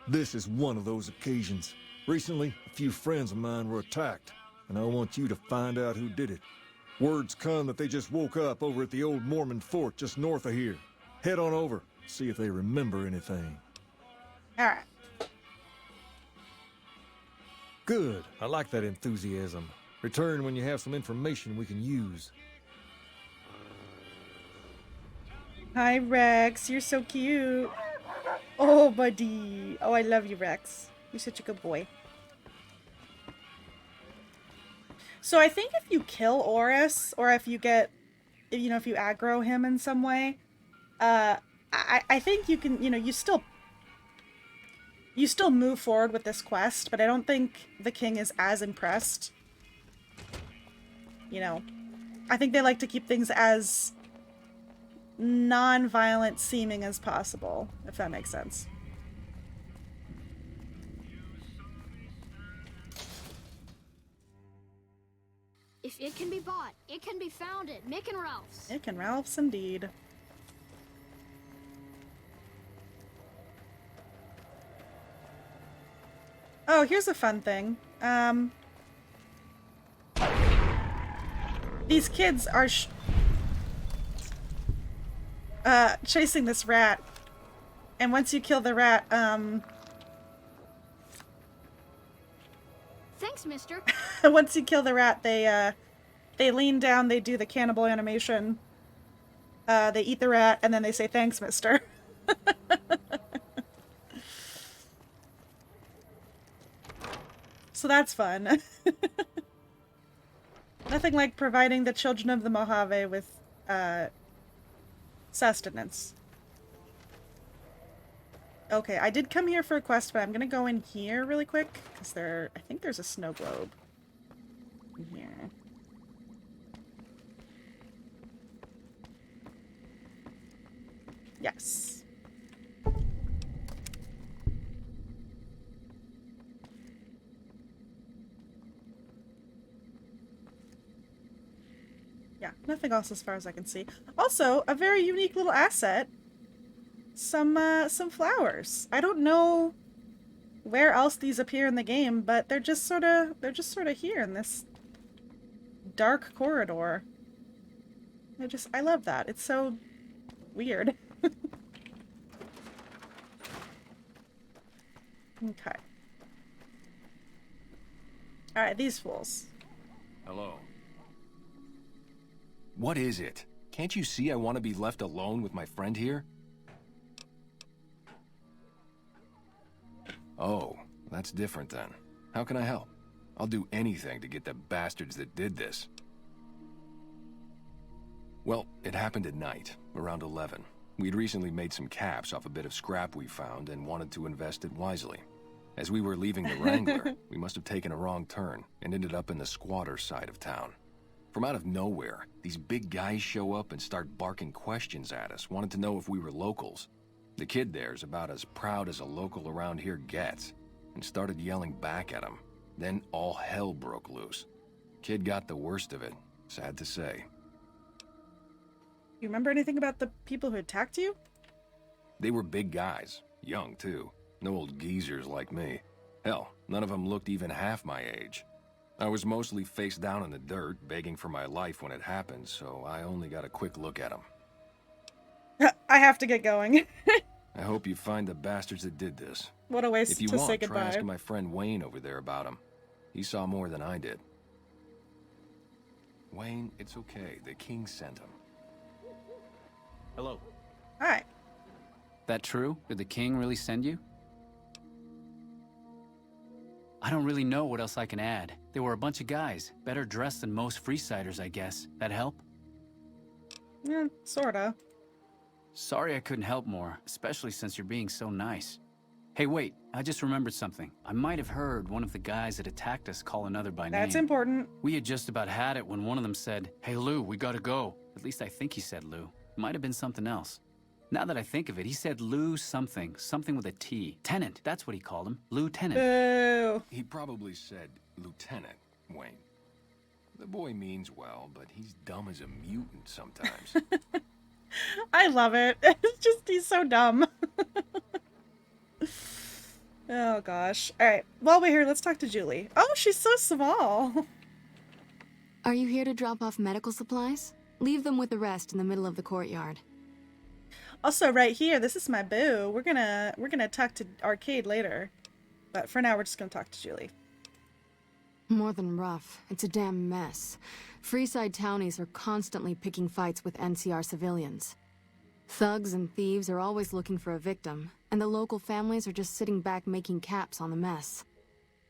This is one of those occasions. Recently, a few friends of mine were attacked, and I want you to find out who did it. Words come that they just woke up over at the old Mormon fort just north of here. Head on over, see if they remember anything. Alright. Good. I like that enthusiasm. Return when you have some information we can use. Hi, Rex. You're so cute. Oh, buddy. Oh, I love you, Rex. You're such a good boy. So I think if you kill Oris, or if you get, if you aggro him in some way, I think you can, you still move forward with this quest, but I don't think the king is as impressed, I think they like to keep things as non-violent seeming as possible, if that makes sense. If it can be bought, it can be found at Mick and Ralph's. Mick and Ralph's indeed. Oh, here's a fun thing. These kids are chasing this rat. And once you kill the rat, Thanks, mister. once you kill the rat, they lean down, they do the cannibal animation. They eat the rat, and then they say, "Thanks, mister." So that's fun. Nothing like providing the children of the Mojave with sustenance. Okay, I did come here for a quest, but I'm gonna go in here really quick because I think there's a snow globe in here. Yes. Yeah, nothing else as far as I can see. Also, a very unique little asset. Some flowers. I don't know where else these appear in the game, but they're just sort of here in this dark corridor. I love that. It's so weird. Okay. Alright, these fools. Hello. What is it? Can't you see I want to be left alone with my friend here? Oh, that's different then. How can I help? I'll do anything to get the bastards that did this. Well, it happened at night, around 11. We'd recently made some caps off a bit of scrap we found and wanted to invest it wisely. As we were leaving the Wrangler, we must have taken a wrong turn and ended up in the squatter side of town. From out of nowhere, these big guys show up and start barking questions at us, wanted to know if we were locals. The kid there's about as proud as a local around here gets, and started yelling back at him. Then all hell broke loose. Kid got the worst of it, sad to say. You remember anything about the people who attacked you? They were big guys, young too. No old geezers like me. Hell, none of them looked even half my age. I was mostly face down in the dirt, begging for my life when it happened, so I only got a quick look at them. I have to get going. I hope you find the bastards that did this. What a waste If you to want, say try goodbye. asking my friend Wayne over there about him. He saw more than I did. Wayne, it's okay. The king sent him. Hello. Hi. That true? Did the king really send you? I don't really know what else I can add. There were a bunch of guys, better dressed than most Freesiders, I guess. That help? Yeah, sorta. Sorry I couldn't help more, especially since you're being so nice. Hey, wait, I just remembered something. I might have heard one of the guys that attacked us call another by name. That's important. We had just about had it when one of them said, "Hey, Lou, we gotta go." At least I think he said Lou. It might have been something else. Now that I think of it, he said Lou something. Something with a T. Tenant, that's what he called him. Lieutenant. Boo. He probably said Lieutenant, Wayne. The boy means well, but he's dumb as a mutant sometimes. I love it. It's just, he's so dumb. Oh gosh. Alright, while we're here, let's talk to Julie. Oh, she's so small. Are you here to drop off medical supplies? Leave them with the rest in the middle of the courtyard. Also, right here, this is my boo. We're gonna talk to Arcade later. But for now, we're just gonna talk to Julie. More than rough. It's a damn mess. Freeside townies are constantly picking fights with NCR civilians. Thugs and thieves are always looking for a victim, and the local families are just sitting back making caps on the mess.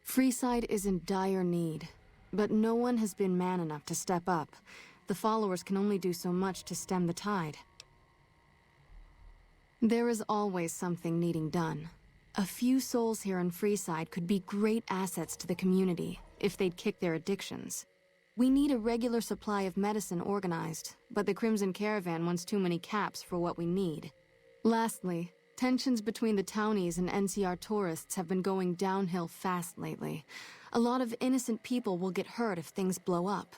Freeside is in dire need, but no one has been man enough to step up. The followers can only do so much to stem the tide. There is always something needing done. A few souls here in Freeside could be great assets to the community if they'd kick their addictions. We need a regular supply of medicine organized, but the Crimson Caravan wants too many caps for what we need. Lastly, tensions between the townies and NCR tourists have been going downhill fast lately. A lot of innocent people will get hurt if things blow up.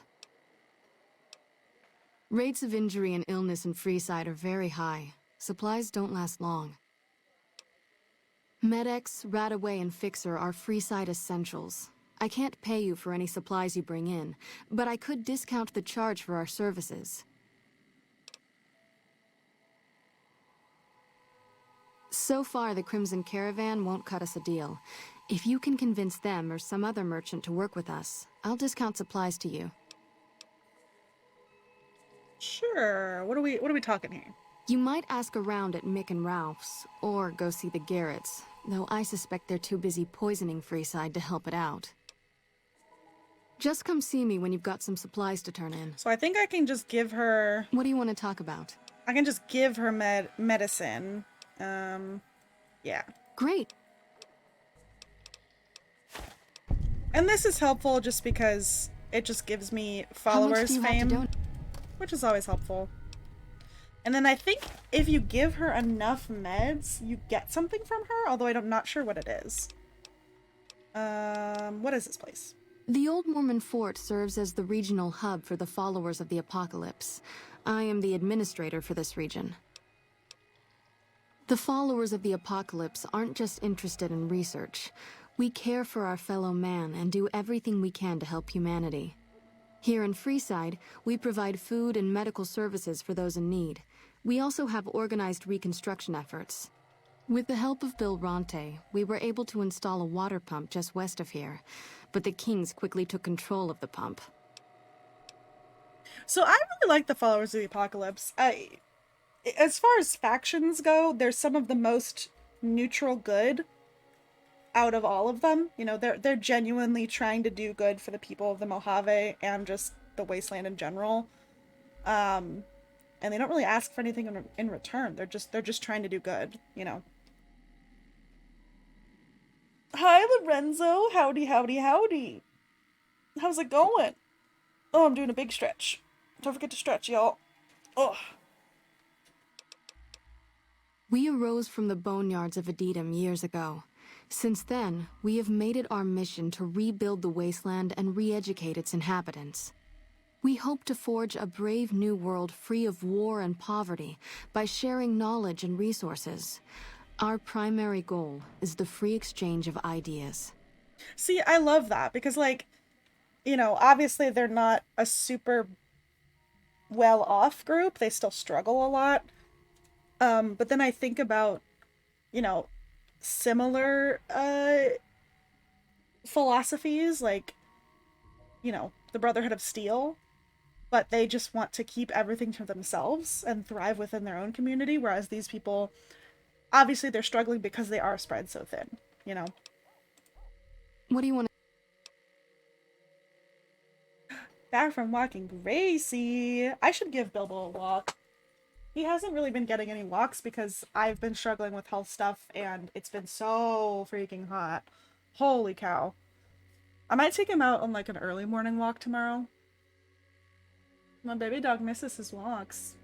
Rates of injury and illness in Freeside are very high. Supplies don't last long. Med-X, Radaway, and Fixer are Freeside essentials. I can't pay you for any supplies you bring in, but I could discount the charge for our services. So far, the Crimson Caravan won't cut us a deal. If you can convince them or some other merchant to work with us, I'll discount supplies to you. Sure. What are we talking here? You might ask around at Mick and Ralph's, or go see the Garretts, though I suspect they're too busy poisoning Freeside to help it out. Just come see me when you've got some supplies to turn in. So I think I can just give her... What do you want to talk about? I can just give her medicine. Yeah. Great. And this is helpful just because it just gives me followers fame, which is always helpful. And then I think if you give her enough meds, you get something from her, although I'm not sure what it is. What is this place? The Old Mormon Fort serves as the regional hub for the followers of the Apocalypse. I am the administrator for this region. The followers of the Apocalypse aren't just interested in research. We care for our fellow man and do everything we can to help humanity. Here in Freeside, we provide food and medical services for those in need. We also have organized reconstruction efforts. With the help of Bill Ronte, we were able to install a water pump just west of here, but the Kings quickly took control of the pump. So I really like the followers of the Apocalypse. As far as factions go, they're some of the most neutral good out of all of them. You know, they're genuinely trying to do good for the people of the Mojave and just the wasteland in general. And they don't really ask for anything in return. They're just trying to do good, you know. Hi, Lorenzo. Howdy, howdy, howdy. How's it going? Oh, I'm doing a big stretch. Don't forget to stretch, y'all. Oh. We arose from the boneyards of Edidum years ago. Since then, we have made it our mission to rebuild the wasteland and re-educate its inhabitants. We hope to forge a brave new world free of war and poverty by sharing knowledge and resources. Our primary goal is the free exchange of ideas. See, I love that because, like, you know, obviously they're not a super well-off group. They still struggle a lot. But then I think about, you know, similar philosophies, like, you know, the Brotherhood of Steel, but they just want to keep everything to themselves and thrive within their own community, whereas these people, obviously they're struggling because they are spread so thin, you know. What do you want to... Back from walking Gracie. I should give Bilbo a walk. He hasn't really been getting any walks because I've been struggling with health stuff and it's been so freaking hot. Holy cow. I might take him out on like an early morning walk tomorrow. My baby dog misses his walks.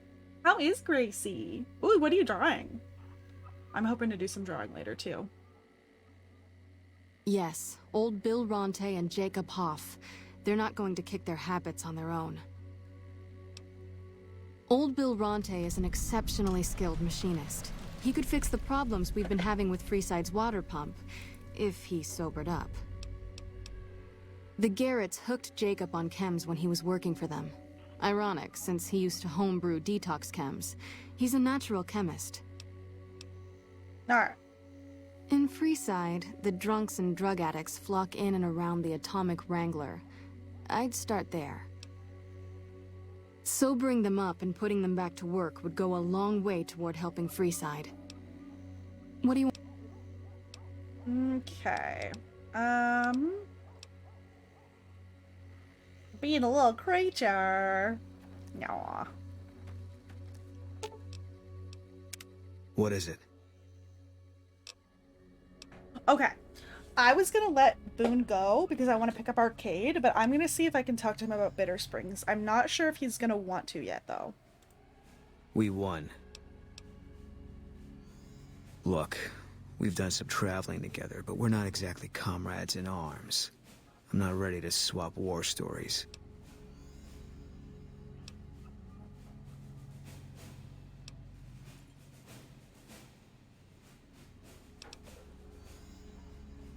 How is Gracie? Ooh, what are you drawing? I'm hoping to do some drawing later too. Yes, old Bill Ronte and Jacob Hoff. They're not going to kick their habits on their own. Old Bill Ronte is an exceptionally skilled machinist. He could fix the problems we've been having with Freeside's water pump, if he sobered up. The Garretts hooked Jacob on chems when he was working for them. Ironic, since he used to homebrew detox chems. He's a natural chemist. Nah. In Freeside, the drunks and drug addicts flock in and around the Atomic Wrangler. I'd start there. Sobering them up and putting them back to work would go a long way toward helping Freeside. What do you want? Okay. Being a little creature. Yaw. What is it? Okay. I was gonna let Boone go because I want to pick up Arcade, but I'm gonna see if I can talk to him about Bitter Springs. I'm not sure if he's gonna want to yet, though. We won. Look, we've done some traveling together, but we're not exactly comrades in arms. I'm not ready to swap war stories.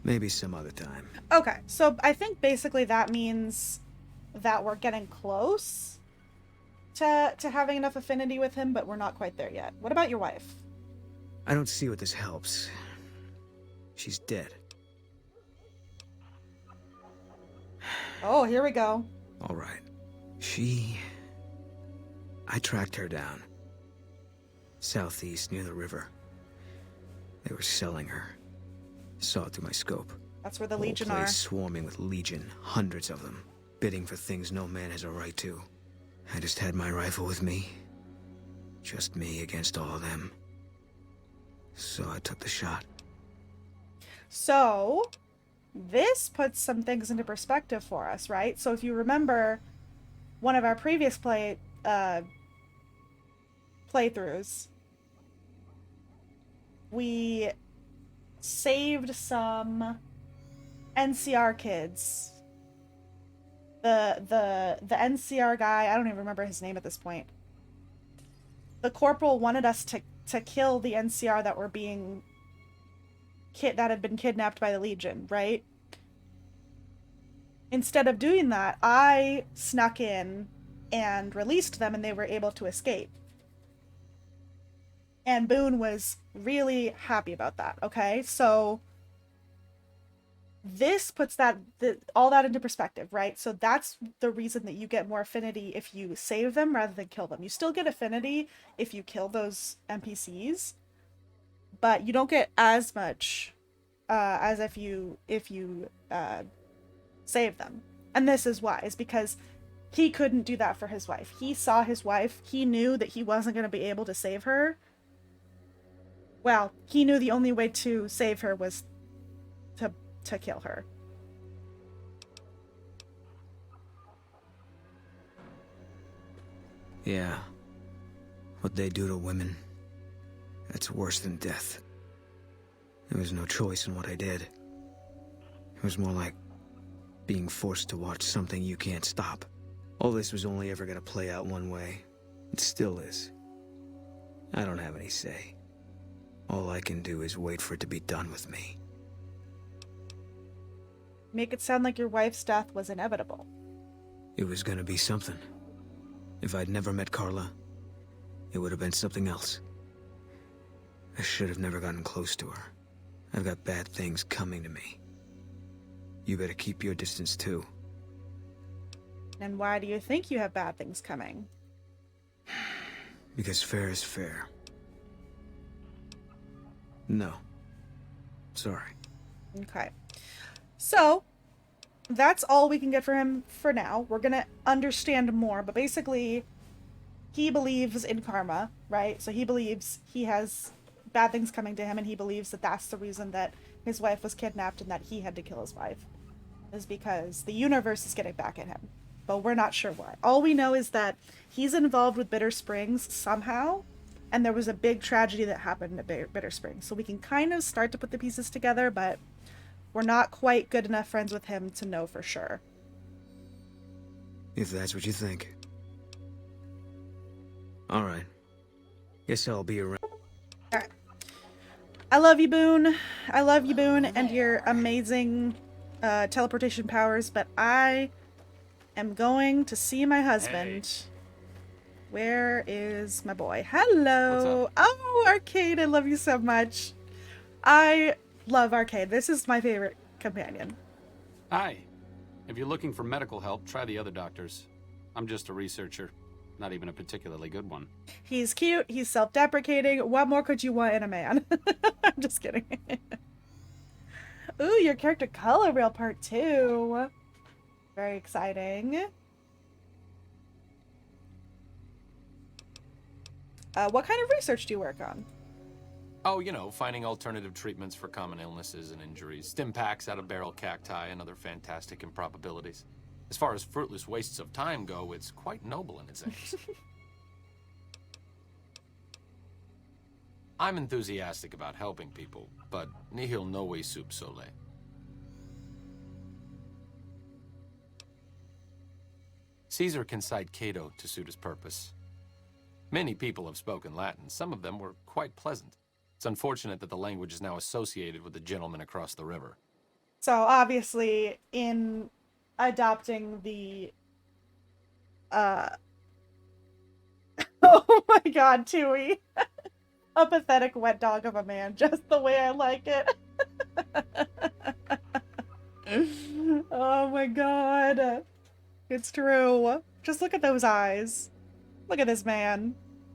Maybe some other time. Okay, so I think basically that means that we're getting close to having enough affinity with him, but we're not quite there yet. What about your wife? I don't see what this helps. She's dead. Oh, here we go. All right. I tracked her down. Southeast, near the river. They were selling her. Saw it through my scope. That's where the Whole Legion place are. swarming with Legion, hundreds of them, bidding for things no man has a right to. I just had my rifle with me. Just me against all of them. So I took the shot. So, this puts some things into perspective for us, right? So if you remember one of our previous playthroughs, we saved some NCR kids. The NCR guy, I don't even remember his name at this point. The corporal wanted us to kill the NCR that were being that had been kidnapped by the Legion, right? Instead of doing that, I snuck in and released them, and they were able to escape. And Boone was really happy about that, okay? So this puts all that into perspective, right? So that's the reason that you get more affinity if you save them rather than kill them. You still get affinity if you kill those NPCs, but you don't get as much as if you save them. And this is why, is because he couldn't do that for his wife. He saw his wife. He knew that he wasn't going to be able to save her. Well, he knew the only way to save her was to kill her. Yeah. What they do to women, that's worse than death. There was no choice in what I did. It was more like being forced to watch something you can't stop. All this was only ever gonna play out one way. It still is. I don't have any say. All I can do is wait for it to be done with me. Make it sound like your wife's death was inevitable. It was gonna be something. If I'd never met Carla, it would have been something else. I should have never gotten close to her. I've got bad things coming to me. You better keep your distance too. And why do you think you have bad things coming? Because fair is fair. No. Sorry. Okay. So, that's all we can get for him for now. We're gonna understand more, but basically, he believes in karma, right? So he believes he has bad things coming to him, and he believes that that's the reason that his wife was kidnapped and that he had to kill his wife. Is because the universe is getting back at him. But we're not sure why. All we know is that he's involved with Bitter Springs somehow, and there was a big tragedy that happened at Bitter Springs. So we can kind of start to put the pieces together, but we're not quite good enough friends with him to know for sure. If that's what you think. Alright. Guess I'll be around. Alright. I love you, Boone. I love you, Boone, and your amazing teleportation powers, but I am going to see my husband. Hey. Where is my boy? Hello. Oh, Arcade, I love you so much. I love Arcade. This is my favorite companion. Hi. If you're looking for medical help, try the other doctors. I'm just a researcher. Not even a particularly good one. He's cute. He's self-deprecating. What more could you want in a man? I'm just kidding. Ooh, your character color wheel part 2. Very exciting. What kind of research do you work on? Oh, you know, finding alternative treatments for common illnesses and injuries, stim packs out of barrel cacti, and other fantastic improbabilities. As far as fruitless wastes of time go, it's quite noble in its aims. I'm enthusiastic about helping people, but nihil novi sub sole. Caesar can cite Cato to suit his purpose. Many people have spoken Latin. Some of them were quite pleasant. It's unfortunate that the language is now associated with the gentleman across the river. So obviously, in adopting the, oh my god, Tui. A pathetic wet dog of a man, just the way I like it. Oh my god. It's true. Just look at those eyes. Look at this man.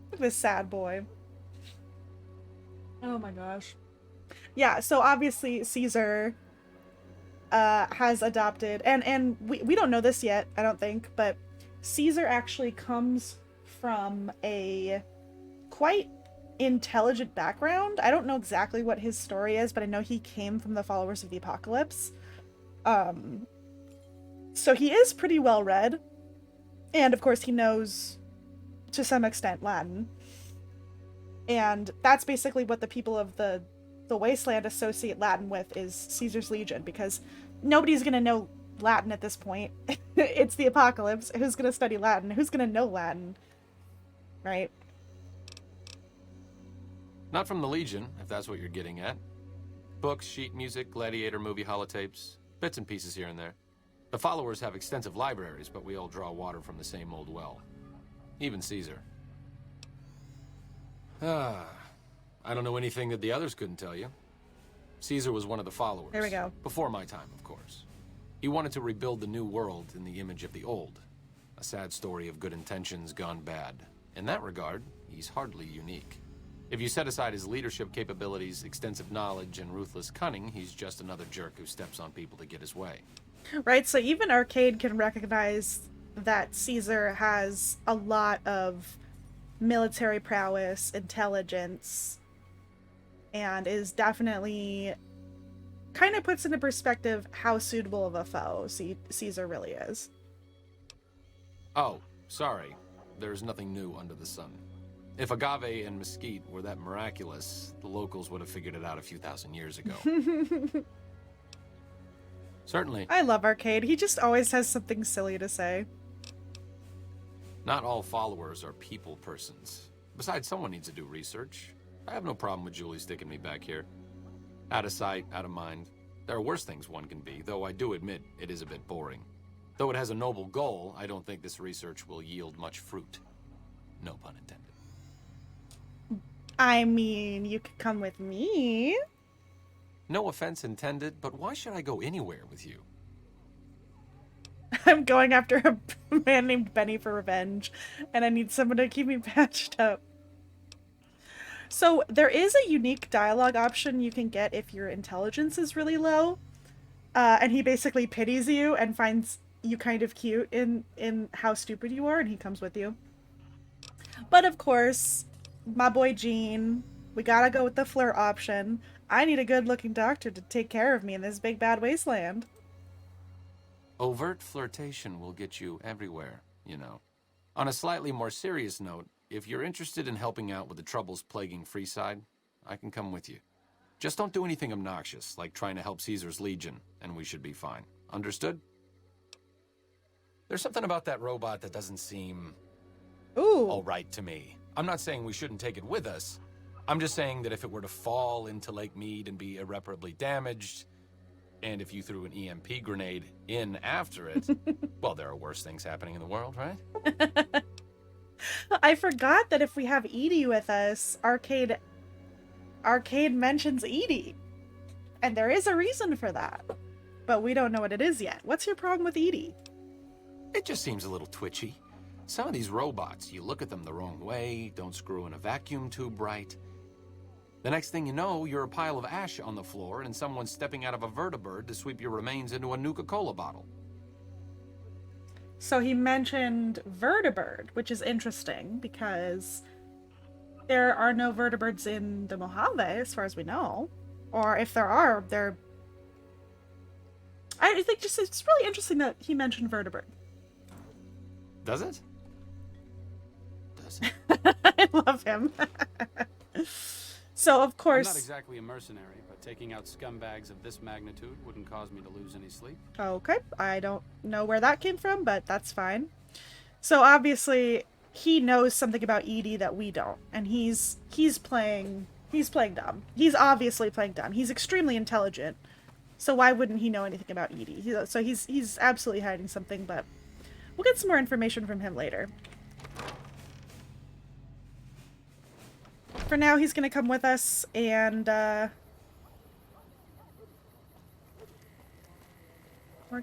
Look at this sad boy. Oh my gosh. Yeah, so obviously Caesar has adopted, and we don't know this yet, I don't think, but Caesar actually comes from a quite intelligent background. I don't know exactly what his story is, but I know he came from the followers of the apocalypse. So he is pretty well read, and of course he knows to some extent Latin. And that's basically what the people of the wasteland associate Latin with, is Caesar's Legion, because nobody's gonna know Latin at this point. It's the apocalypse. Who's gonna study Latin? Who's gonna know Latin? Right? Not from the Legion, if that's what you're getting at. Books, sheet music, gladiator movie holotapes, bits and pieces here and there. The followers have extensive libraries, but we all draw water from the same old well. Even Caesar. I don't know anything that the others couldn't tell you. Caesar was one of the followers. There we go. Before my time, of course. He wanted to rebuild the new world in the image of the old. A sad story of good intentions gone bad. In that regard, he's hardly unique. If you set aside his leadership capabilities, extensive knowledge, and ruthless cunning, he's just another jerk who steps on people to get his way. Right, so even Arcade can recognize that Caesar has a lot of military prowess, intelligence, and is definitely kind of puts into perspective how suitable of a foe Caesar really is. Oh, sorry. There's nothing new under the sun. If agave and mesquite were that miraculous, the locals would have figured it out a few thousand years ago. Certainly. I love Arcade. He just always has something silly to say. Not all followers are people persons. Besides, someone needs to do research. I have no problem with Julie sticking me back here. Out of sight, out of mind. There are worse things one can be, though I do admit it is a bit boring. Though it has a noble goal, I don't think this research will yield much fruit. No pun intended. I mean, you could come with me. No offense intended, but why should I go anywhere with you? I'm going after a man named Benny for revenge, and I need someone to keep me patched up. So there is a unique dialogue option you can get if your intelligence is really low, and he basically pities you and finds you kind of cute in how stupid you are, and he comes with you. But of course, my boy Gene, we gotta go with the flirt option. I need a good-looking doctor to take care of me in this big bad wasteland. Overt flirtation will get you everywhere, you know. On a slightly more serious note, if you're interested in helping out with the troubles plaguing Freeside, I can come with you. Just don't do anything obnoxious, like trying to help Caesar's Legion, and we should be fine. Understood? There's something about that robot that doesn't seem... all right to me. I'm not saying we shouldn't take it with us. I'm just saying that if it were to fall into Lake Mead and be irreparably damaged, and if you threw an EMP grenade in after it, well, there are worse things happening in the world, right? I forgot that if we have Edie with us, Arcade mentions Edie. And there is a reason for that. But we don't know what it is yet. What's your problem with Edie? It just seems a little twitchy. Some of these robots, you look at them the wrong way, don't screw in a vacuum tube right. The next thing you know, you're a pile of ash on the floor and someone's stepping out of a vertibird to sweep your remains into a Nuka-Cola bottle. So he mentioned vertibird, which is interesting because there are no vertebrates in the Mojave, as far as we know. Or if there are, they're... I think just it's really interesting that he mentioned vertebrate. Does it? I love him. So, of course... I'm not exactly a mercenary, but taking out scumbags of this magnitude wouldn't cause me to lose any sleep. Okay, I don't know where that came from, but that's fine. So, obviously, he knows something about Edie that we don't, and he's playing dumb. He's obviously playing dumb. He's extremely intelligent, so why wouldn't he know anything about Edie? So he's absolutely hiding something, but we'll get some more information from him later. For now, he's gonna come with us, and we're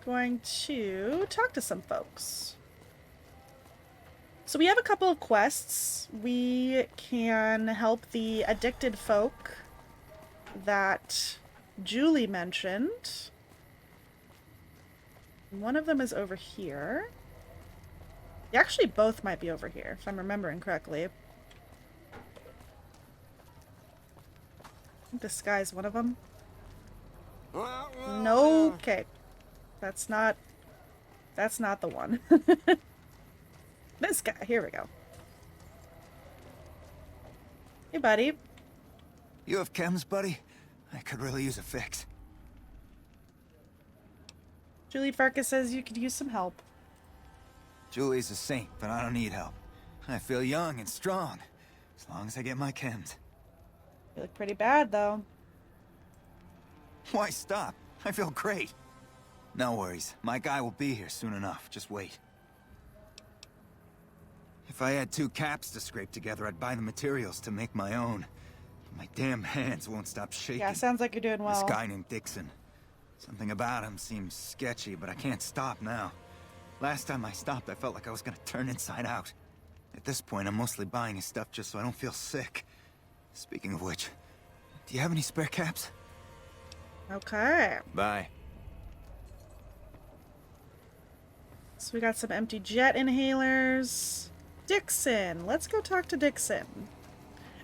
going to talk to some folks. So we have a couple of quests. We can help the addicted folk that Julie mentioned. One of them is over here. They actually both might be over here, if I'm remembering correctly. I think this guy's one of them. No, okay. That's not the one. This guy, here we go. Hey, buddy. You have chems, buddy? I could really use a fix. Julie Farkas says you could use some help. Julie's a saint, but I don't need help. I feel young and strong, as long as I get my chems. You look pretty bad, though. Why stop? I feel great. No worries. My guy will be here soon enough. Just wait. If I had 2 caps to scrape together, I'd buy the materials to make my own. My damn hands won't stop shaking. Yeah, sounds like you're doing well. This guy named Dixon. Something about him seems sketchy, but I can't stop now. Last time I stopped, I felt like I was gonna turn inside out. At this point, I'm mostly buying his stuff just so I don't feel sick. Speaking of which, do you have any spare caps? Okay. Bye. So we got some empty jet inhalers. Dixon. Let's go talk to Dixon.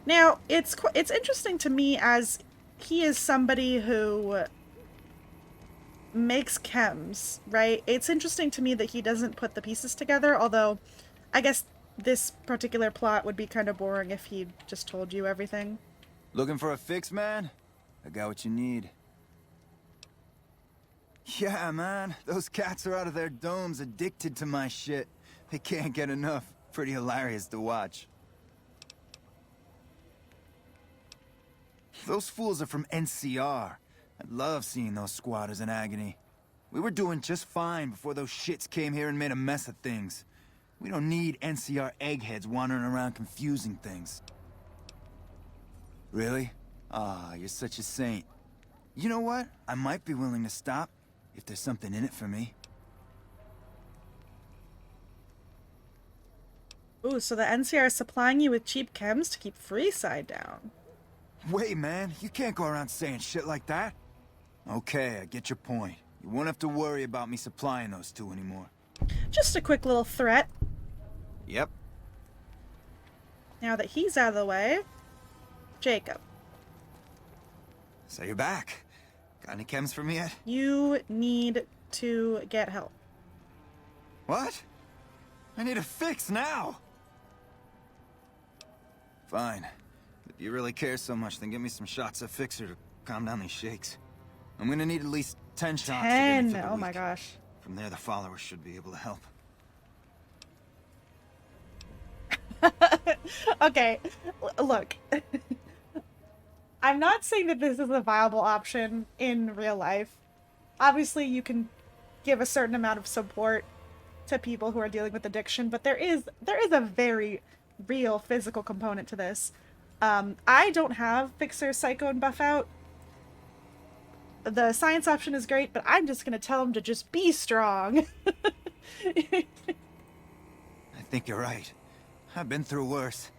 Now, it's interesting to me as he is somebody who makes chems, right? It's interesting to me that he doesn't put the pieces together, although I guess this particular plot would be kind of boring if he just told you everything. Looking for a fix, man? I got what you need. Yeah, man. Those cats are out of their domes addicted to my shit. They can't get enough. Pretty hilarious to watch. Those fools are from NCR. I love seeing those squatters in agony. We were doing just fine before those shits came here and made a mess of things. We don't need NCR eggheads wandering around confusing things. Really? Ah, you're such a saint. You know what? I might be willing to stop, if there's something in it for me. Ooh, so the NCR is supplying you with cheap chems to keep Freeside down. Wait, man, you can't go around saying shit like that. Okay, I get your point. You won't have to worry about me supplying those 2 anymore. Just a quick little threat. Yep. Now that he's out of the way, Jacob. So you're back. Got any chems for me yet? You need to get help. What? I need a fix now! Fine. If you really care so much, then give me some shots of Fixer to calm down these shakes. I'm gonna need at least 10 shots to get me through the Oh my week. gosh. From there, the followers should be able to help. Okay, look. I'm not saying that this is a viable option in real life. Obviously, you can give a certain amount of support to people who are dealing with addiction, but there is a very real physical component to this. I don't have Fixer, Psycho, and Buff Out. The science option is great, but I'm just gonna tell him to just be strong. I think you're right. I've been through worse.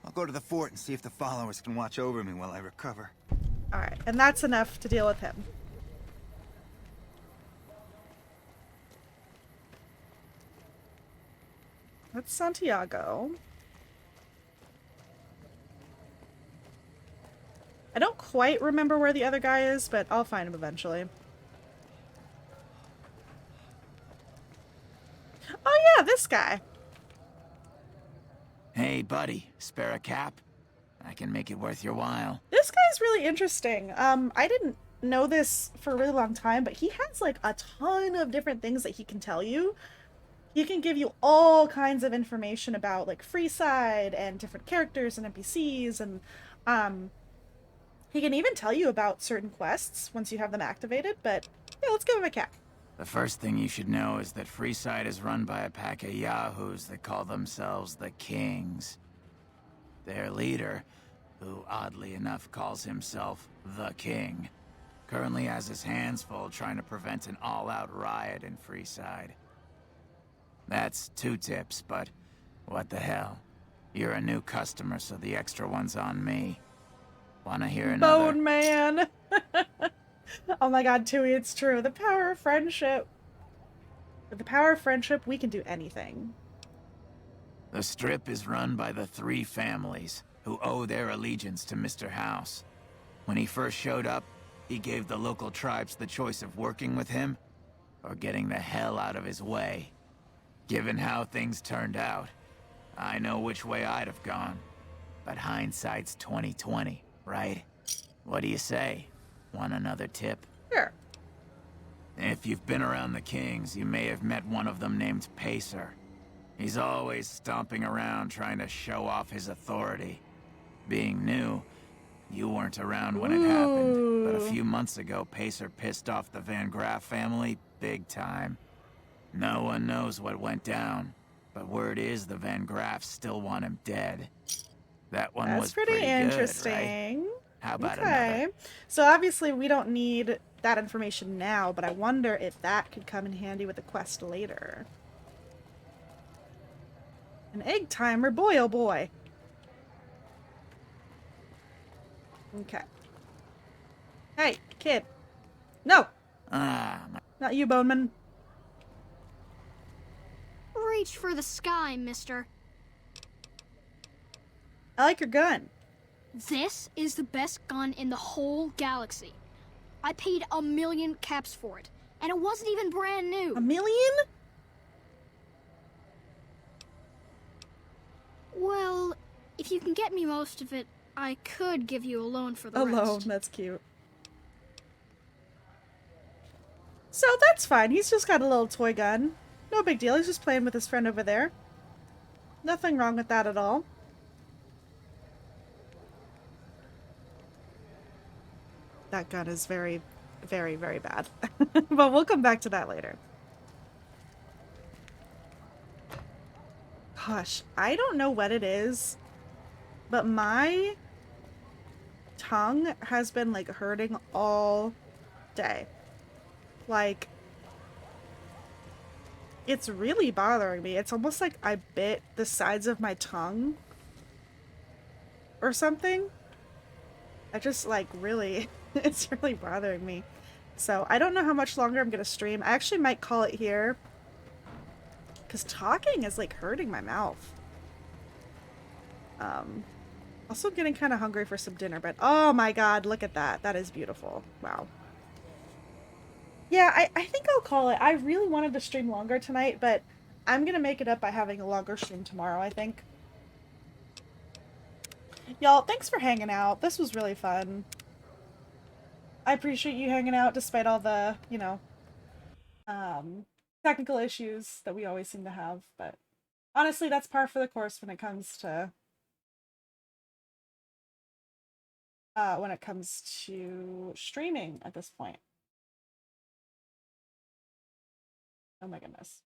I'll go to the fort and see if the followers can watch over me while I recover. Alright, and that's enough to deal with him. That's Santiago. I don't quite remember where the other guy is, but I'll find him eventually. Oh yeah, this guy. Hey, buddy, spare a cap? I can make it worth your while. This guy's really interesting. I didn't know this for a really long time, but he has like a ton of different things that he can tell you. He can give you all kinds of information about like Freeside and different characters and NPCs, and he can even tell you about certain quests once you have them activated. But yeah, let's give him a cap. The first thing you should know is that Freeside is run by a pack of yahoos that call themselves the Kings. Their leader, who oddly enough calls himself the King, currently has his hands full trying to prevent an all-out riot in Freeside. That's 2 tips, but what the hell? You're a new customer, so the extra one's on me. Wanna hear another? Bone Man! Oh my god, Tui, it's true. The power of friendship. With the power of friendship, we can do anything. The Strip is run by the 3 families, who owe their allegiance to Mr. House. When he first showed up, he gave the local tribes the choice of working with him, or getting the hell out of his way. Given how things turned out, I know which way I'd have gone. But hindsight's 20/20, right? What do you say? Want another tip? Sure. If you've been around the Kings, you may have met one of them named Pacer. He's always stomping around trying to show off his authority. Being new, you weren't around when it happened, but a few months ago, Pacer pissed off the Van Graff family big time. No one knows what went down, but word is the Van Graffs still want him dead. That one was pretty interesting. Good, right? How about Okay. another? So obviously we don't need that information now, but I wonder if that could come in handy with the quest later. An egg timer, boy oh boy. Okay. Hey, kid. No! Not you, Boneman. Reach for the sky, mister. I like your gun. This is the best gun in the whole galaxy. I paid 1,000,000 caps for it, and it wasn't even brand new. 1,000,000? Well, if you can get me most of it, I could give you a loan for the A rest. loan, that's cute. So that's fine. He's just got a little toy gun. No big deal. He's just playing with his friend over there. Nothing wrong with that at all. That gun is very, very, very bad. But we'll come back to that later. Gosh, I don't know what it is, but my tongue has been like hurting all day. Like, it's really bothering me. It's almost like I bit the sides of my tongue or something. I just like really, it's really bothering me. So I don't know how much longer I'm gonna stream. I actually might call it here because talking is like hurting my mouth. Also getting kind of hungry for some dinner, but oh my god, look at that. That is beautiful. Wow. Yeah, I think I'll call it. I really wanted to stream longer tonight, but I'm gonna make it up by having a longer stream tomorrow, I think. Y'all, thanks for hanging out. This was really fun. I appreciate you hanging out despite all the, you know, technical issues that we always seem to have, but honestly, that's par for the course when it comes to streaming at this point. Oh my goodness.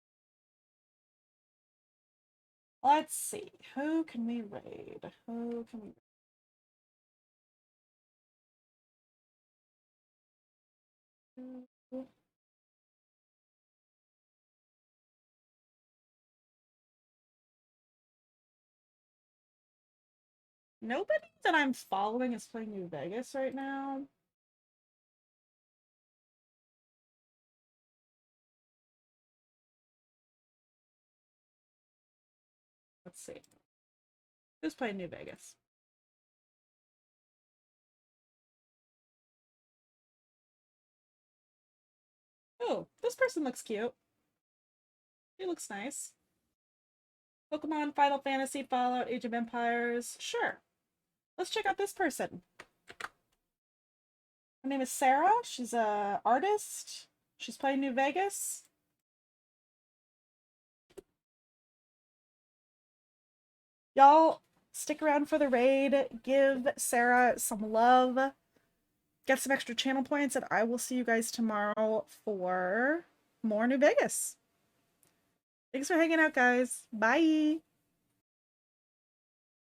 Let's see. Who can we raid? Who can we raid? Nobody that I'm following is playing New Vegas right now. Let's see. Who's playing New Vegas? Oh, this person looks cute. He looks nice. Pokemon, Final Fantasy, Fallout, Age of Empires. Sure. Let's check out this person. Her name is Sarah. She's a artist. She's playing New Vegas. Y'all, stick around for the raid. Give Sarah some love. Get some extra channel points, and I will see you guys tomorrow for more New Vegas. Thanks for hanging out, guys. Bye.